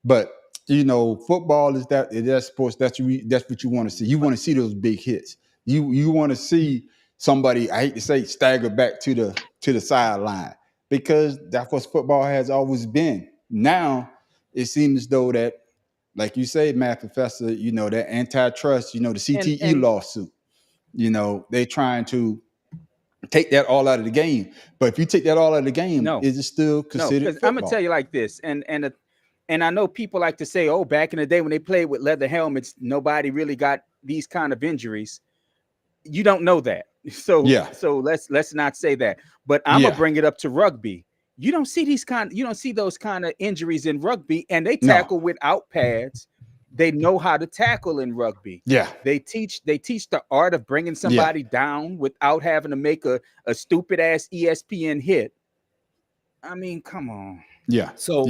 but football is that sports that's what you want to see. You want to see those big hits. You want to see somebody, I hate to say, stagger back to the sideline, because that's what football has always been. Now it seems as though that, like you say, Matt Professor, that antitrust, the CTE lawsuit, they're trying to take that all out of the game. But if you take that all out of the game, is it still considered football? I'm gonna tell you like this, and I know people like to say, oh, back in the day when they played with leather helmets, nobody really got these kind of injuries. You don't know that. So let's not say that. But I'm gonna bring it up to rugby. You don't see those kind of injuries in rugby, and they tackle without pads. They know how to tackle in rugby. Yeah. They teach the art of bringing somebody down without having to make a stupid ass ESPN hit. I mean, come on. Yeah. So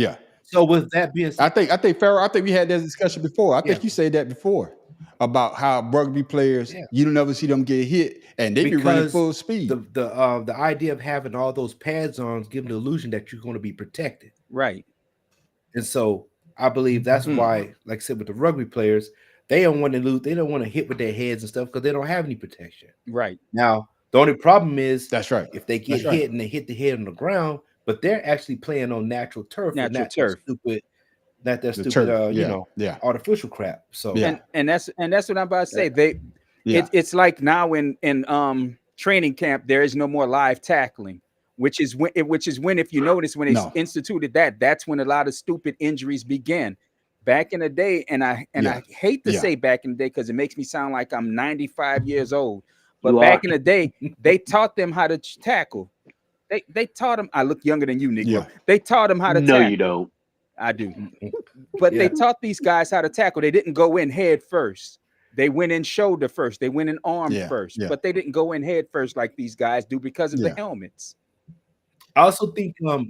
with that being said, I think Farrell, I think we had that discussion before. I think you said that before about how rugby players, you don't ever see them get hit and they be running full speed. The idea of having all those pads on gives the illusion that you're going to be protected. Right. And so I believe that's why, like I said, with the rugby players, they don't want to lose. They don't want to hit with their heads and stuff because they don't have any protection. Right. Now, the only problem is that's right. If they get hit and they hit the head on the ground, but they're actually playing on natural turf. Stupid, artificial crap. So and that's what I'm about to say. It's like now in training camp, there is no more live tackling. Which is when, if you notice, when they instituted that's when a lot of stupid injuries began. Back in the day, and I hate to say back in the day because it makes me sound like I'm 95 years old. But back in the day, they taught them how to tackle. They taught them. I look younger than you, Negro. Yeah. They taught them how to tackle. No, you don't. I do. But they taught these guys how to tackle. They didn't go in head first. They went in shoulder first. They went in arm first. But they didn't go in head first like these guys do because of the helmets. I also think but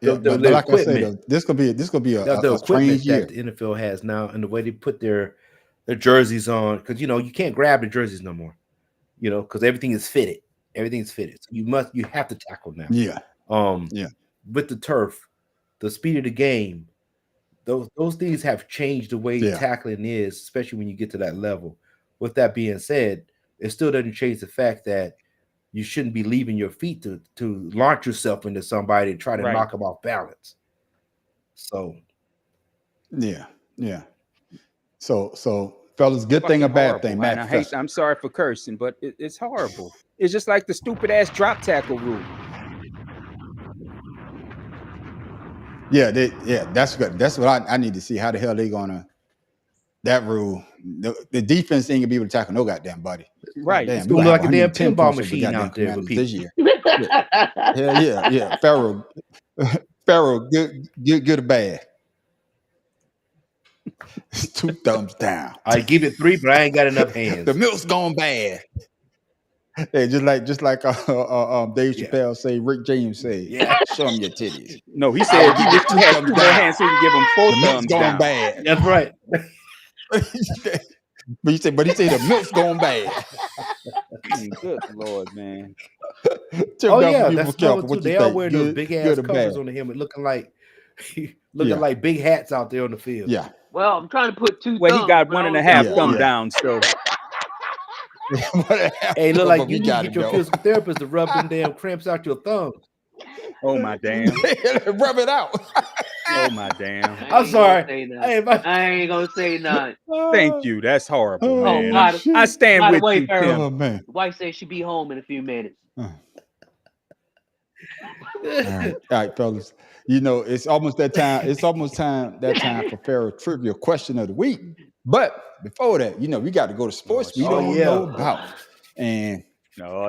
the like I said, equipment, this could be a the strange equipment year. that the NFL has now, and the way they put their jerseys on, because you can't grab the jerseys no more, because everything is fitted. Everything's fitted. So you have to tackle now. Yeah. With the turf, the speed of the game, those things have changed the way tackling is, especially when you get to that level. With that being said, it still doesn't change the fact that you shouldn't be leaving your feet to launch yourself into somebody and try to knock them off balance. So, yeah. So fellas, good thing or bad thing, Matt. I'm sorry for cursing, but it's horrible. It's just like the stupid ass drop tackle rule. Yeah, that's good. That's what I need to see. How the hell they gonna that rule? The defense ain't gonna be able to tackle no goddamn body. Right. It's gonna look like a damn pinball machine out there with this year. Yeah. Pharaoh, good or bad? 2 thumbs down. I give it 3, but I ain't got enough hands. The milk's gone bad. Hey, just like Dave Chappelle say, Rick James say, show him your titties. No, he said you wish you had 2 more hands so you can give him 4 thumbs down. Bad. That's right. But he said the milk's going bad. Good Lord, man. That's too. They are wearing those big ass covers on the helmet, looking like big hats out there on the field. Yeah. Well, I'm trying to put 2 thumbs. Well, he got 1.5 thumb down, so. Hey, look like you need to get your physical therapist to rub them damn cramps out your thumbs. Oh my damn! Rub it out. Oh my damn! I'm sorry. I ain't gonna say nothing. Thank you. That's horrible, man. God, I stand with you, Tim. Oh man. The wife says she'll be home in a few minutes. All right, fellas. It's almost that time. It's almost time for Pharaoh Trivia Question of the Week. But before that, we got to go to sports we don't know about. And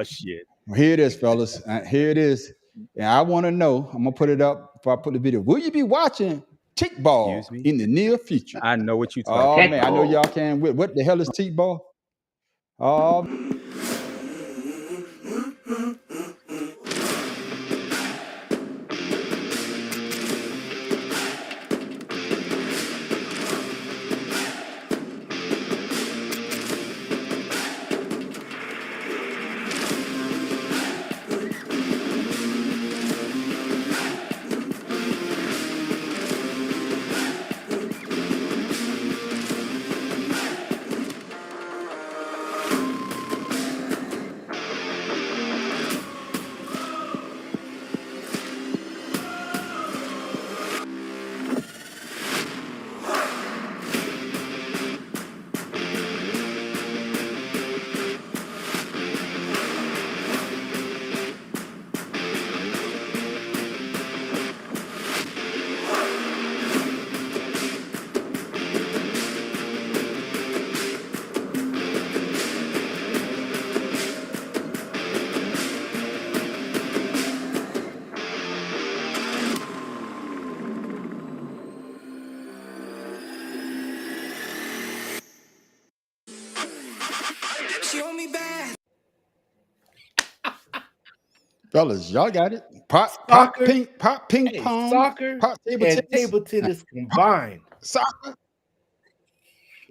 shit. Here it is, fellas. Here it is. And I want to know. I'm gonna put it up before I put the video. Will you be watching kickball in the near future? I know what you're talking about. Man, I know y'all can. What the hell is kickball? Fellas, y'all got it. Pop ping pong, soccer, pop table tennis combined. Soccer.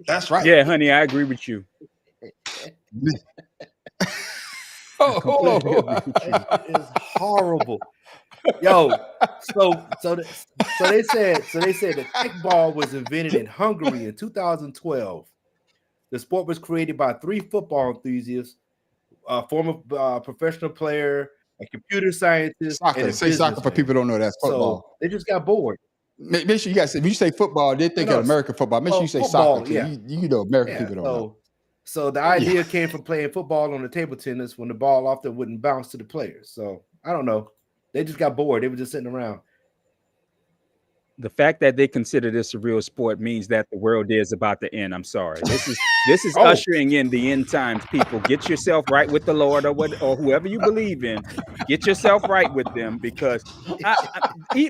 That's right. Yeah, honey, I agree with you. It's horrible. Yo, so they said that kickball was invented in Hungary in 2012. The sport was created by 3 football enthusiasts, a former professional player, a computer scientist. Soccer. Say soccer for people who don't know that's football. So they just got bored. Make sure you guys say, when you say football, they think of American football. Make sure you say football, soccer. Yeah. You know American people don't know. So the idea came from playing football on the table tennis when the ball often wouldn't bounce to the players. So I don't know. They just got bored. They were just sitting around. The fact that they consider this a real sport means that the world is about to end. I'm sorry. This is ushering in the end times. People, get yourself right with the Lord or whoever you believe in. Get yourself right with them, because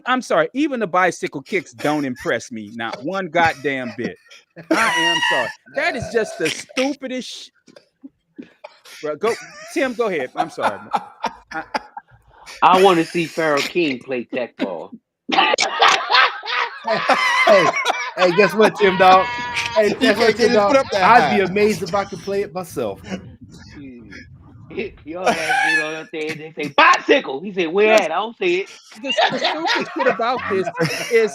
I'm sorry. Even the bicycle kicks don't impress me. Not one goddamn bit. I am sorry. That is just the stupidest. Bro, Tim, go ahead. I'm sorry. I want to see Pharaoh King play tech ball. Hey, guess what, Tim Dog? Hey, guess what, Tim Dog? I'd be amazed if I could play it myself. Your ass get on up there and they say bicycle. He said, "Where at?" I don't see it. The stupid shit about this is.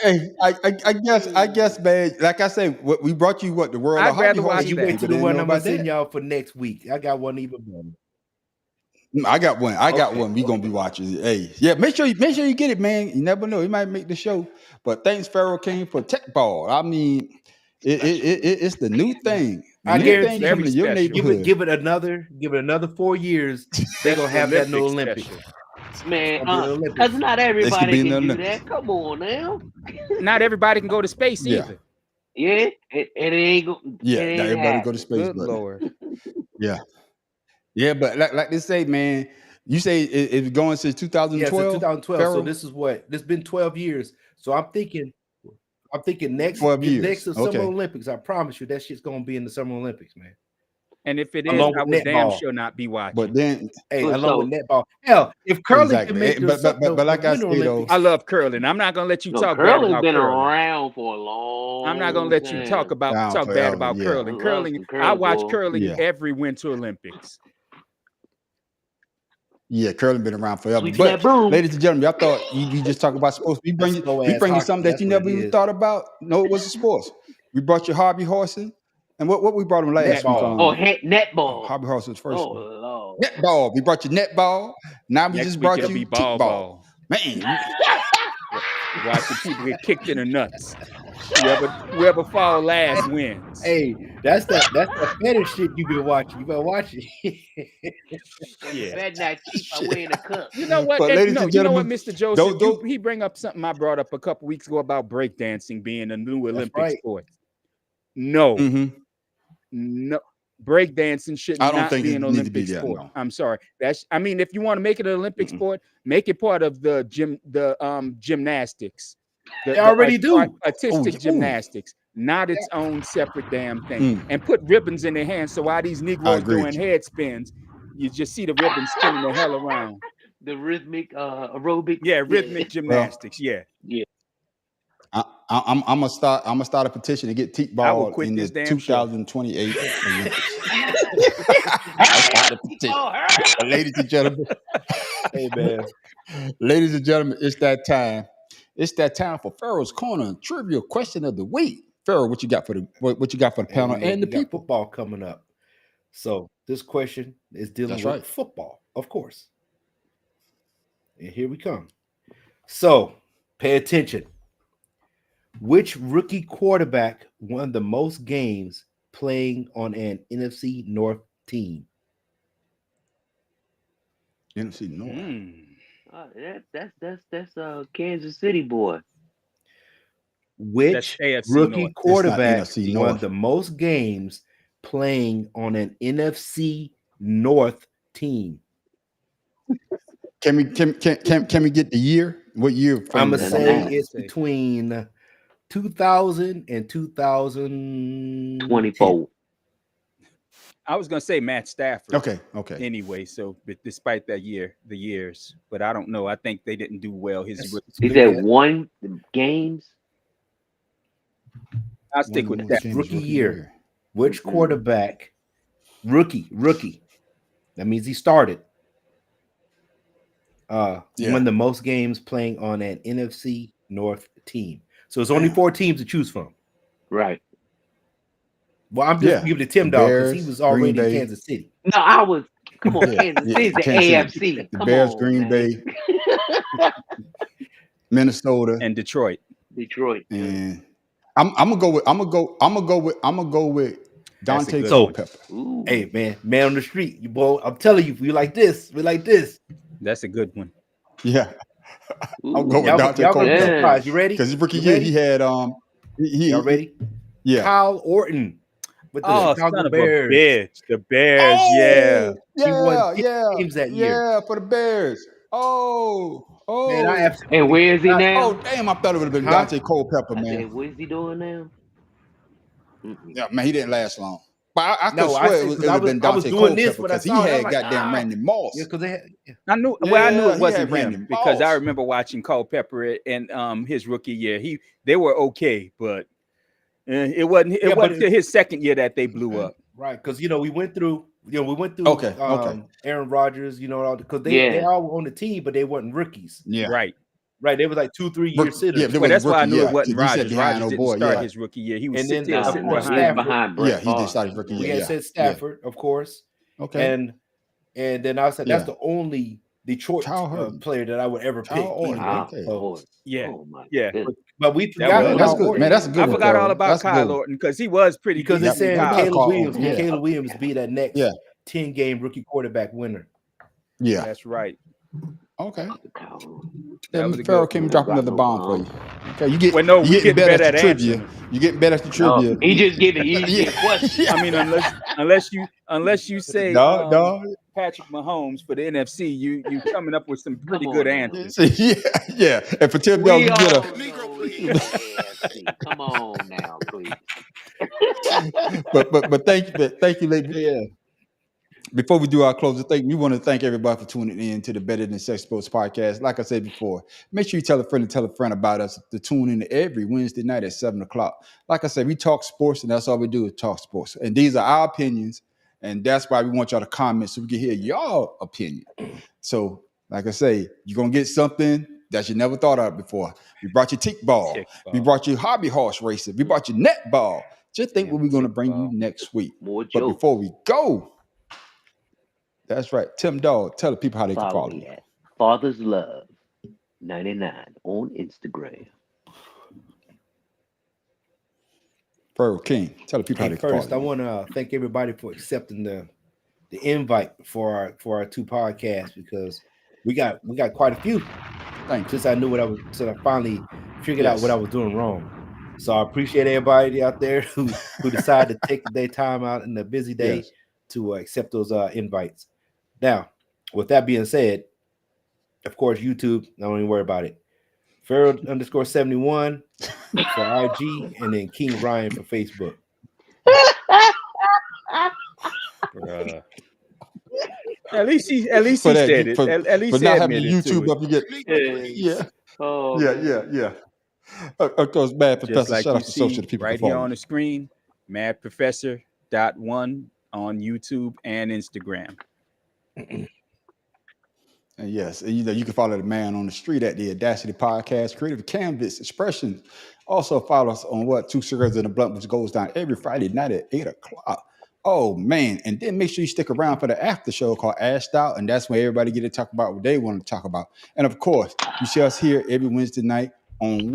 Hey, I guess, man. Like I say, we brought you the world. I'd rather watch you wait till the one I'm gonna send y'all for next week. I got one even better. I got one. We gonna be watching. Hey, yeah. Make sure you get it, man. You never know. He might make the show. But thanks, Pharaoh King, for tech ball. I mean, it's the new thing. I guarantee your neighborhood. Give it another 4 years. They're gonna have that in the Olympics. Man, because not everybody can do that. Come on now. Not everybody can go to space either. Yeah, it ain't go. Yeah, not everybody go to space. Good Lord. Yeah, but like they say, man, you say it's going since 2012. Yeah, since 2012. Pharaoh? So this has been 12 years. So I'm thinking next the Summer Olympics. I promise you that shit's gonna be in the Summer Olympics, man. And if it is, I would damn sure not be watching. But then, along with netball, hell, if curling can make but like I said, though, I love curling. I'm not gonna let you talk bad curling's about been curling. around for a long. I'm not gonna let you talk bad about curling. Curling, I watch curling every Winter Olympics. Yeah, curling been around forever. But ladies and gentlemen, I thought you just talk about sports. We bring you something that you never even thought about. No, it wasn't sports. We brought you hobby horsing. And what we brought him last week? Netball. Hobby horse was first. Oh, Lord. Netball. We brought you netball. Now we just brought you ball. Man. Watching people get kicked in the nuts. Whoever fall last wins. Hey, that's the fetish shit you been watching. You better watch it. Better not keep away in the cup. You know what? You know what, Mr. Joseph? He bring up something I brought up a couple weeks ago about breakdancing being a new Olympic sport. No. Mm-hmm. No, breakdancing should not be an Olympic sport. No. I'm sorry. If you want to make it an Olympic sport, make it part of the gymnastics. They already do artistic gymnastics, not its own separate damn thing. And put ribbons in their hands so while these Negroes doing head spins, you just see the ribbons spinning the hell around. The rhythmic aerobic. Yeah, rhythmic gymnastics. Yeah. I'm gonna start a petition to get T-ball in the 2028 Olympics. Ladies and gentlemen, hey man, ladies and gentlemen, it's that time. It's that time for Pharaoh's Corner trivia question of the week. Pharaoh, what you got for the panel and the people? Football coming up. So this question is dealing with football, of course. And here we come. So pay attention. Which rookie quarterback won the most games playing on an NFC North team? NFC North. That's Kansas City boy. Which rookie quarterback won the most games playing on an NFC North team? Can we get the year? What year? I'm gonna say it's between 2000 and 2024. I was gonna say Matt Stafford. Okay. Anyway, so but despite the years, but I don't know. I think they didn't do well. Is that one games? I'll stick with that. Rookie year. Which quarterback? Rookie. That means he started. Won the most games playing on an NFC North team. So it's only 4 teams to choose from. Right. Well, I'm just giving it to Tim Dog because he was already in Kansas City. No, I was. Come on, Kansas City's the AFC. The Bears, Green Bay, Minnesota, and Detroit. And I'm gonna go with Dante Culpepper. Hey man on the street, you boy. I'm telling you, we like this. That's a good one. Yeah. I'll go with Dante Culpepper. You ready? Because his rookie year, he had y'all ready? Yeah. Kyle Orton with the Chicago Bears. Bitch. The Bears, Yeah, he won games that year. Yeah, for the Bears. Oh. Man, and where is he now? Oh, damn, I thought it would have been Dante Culpepper, man. What is he doing now? Yeah, man, he didn't last long. But I could swear it would have been Dante Culpepper because he had goddamn Randy Moss. Yeah, because they had. Yeah. I knew it wasn't him because I remember watching Culpepper and his rookie year. They were okay, but it wasn't his second year that they blew up. Right, because we went through. Aaron Rodgers, because they all were on the team, but they weren't rookies. Yeah, right. They were like 2-3 year sitters. Yeah, that's why I knew it wasn't Rodgers. Rodgers didn't start his rookie year. He was sitting behind Brett. Yeah, he did start his rookie year. We had said Stafford, of course. Okay. And then I said that's the only Detroit player that I would ever pick. But we forgot. That's good, man. That's a good. I forgot all about Kyle Orton because he was pretty good. Because they said Caleb Williams be that next 10-game rookie quarterback winner. Yeah, that's right. Okay. Pharaoh came and dropped another bomb for you. Okay, you getting better at the trivia. You getting better at the trivia. He just get the easy question. I mean, unless you say Patrick Mahomes for the NFC, you coming up with some pretty good answers. Yeah. And for Tim Dog, you get Come on now, please. but thank you, ladies. Yeah. Before we do our closing thing, we want to thank everybody for tuning in to the Better Than Sex Sports podcast. Like I said before, make sure you tell a friend about us to tune in every Wednesday night at 7:00. Like I said, we talk sports, and that's all we do is talk sports. And these are our opinions, and that's why we want y'all to comment so we can hear y'all opinion. So, like I say, you're going to get something that you never thought of before. We brought you kickball. We brought you hobby horse racing. We brought you netball. Just think what we're going to bring you next week. More jokes. But before we go, that's right. Tim Dog, tell the people how they can follow you. Father's Love 99 on Instagram. Pharaoh King, tell the people how they can follow you. First, I want to thank everybody for accepting the invite for our two podcasts because we got quite a few. Thank you. Since I knew I finally figured out what I was doing wrong. So I appreciate everybody out there who decided to take their time out in a busy day to accept those invites. Now, with that being said, of course, YouTube, don't even worry about it. Pharaoh_71 for IG, and then King Ryan for Facebook. At least he said it. At least not having YouTube up, you get yeah. Of course, Mad Professor. Like shout out to social people right here on the screen. MadProfessor.1 on YouTube and Instagram. And yes, and you can follow the man on the street at the Audacity Podcast, Creative Canvas Expression. Also follow us on Two Cigars and a Blunt, which goes down every Friday night at 8:00. Oh man! And then make sure you stick around for the after show called Ashed Out, and that's where everybody get to talk about what they want to talk about. And of course, you see us here every Wednesday night on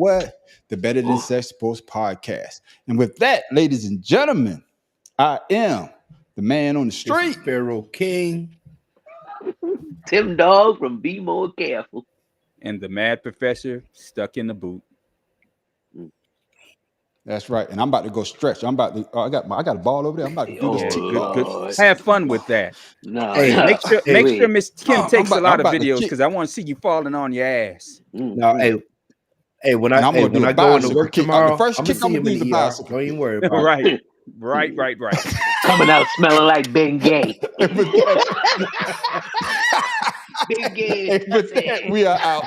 the Better Than Sex Sports podcast. And with that, ladies and gentlemen, I am the man on the street, Pharaoh King. Tim Dog from Be More Careful. And the Mad Professor stuck in the boot. That's right. And I'm about to go stretch. I'm about to I got a ball over there. I'm about to do this good. Have fun with that. No. Make sure Miss Kim takes a lot of videos because I want to see you falling on your ass. No, when I go into work tomorrow, the first kick I'm gonna do the bicycle. Don't even worry about it. Right. Coming out smelling like Ben Gay. Ben Gay. We are out.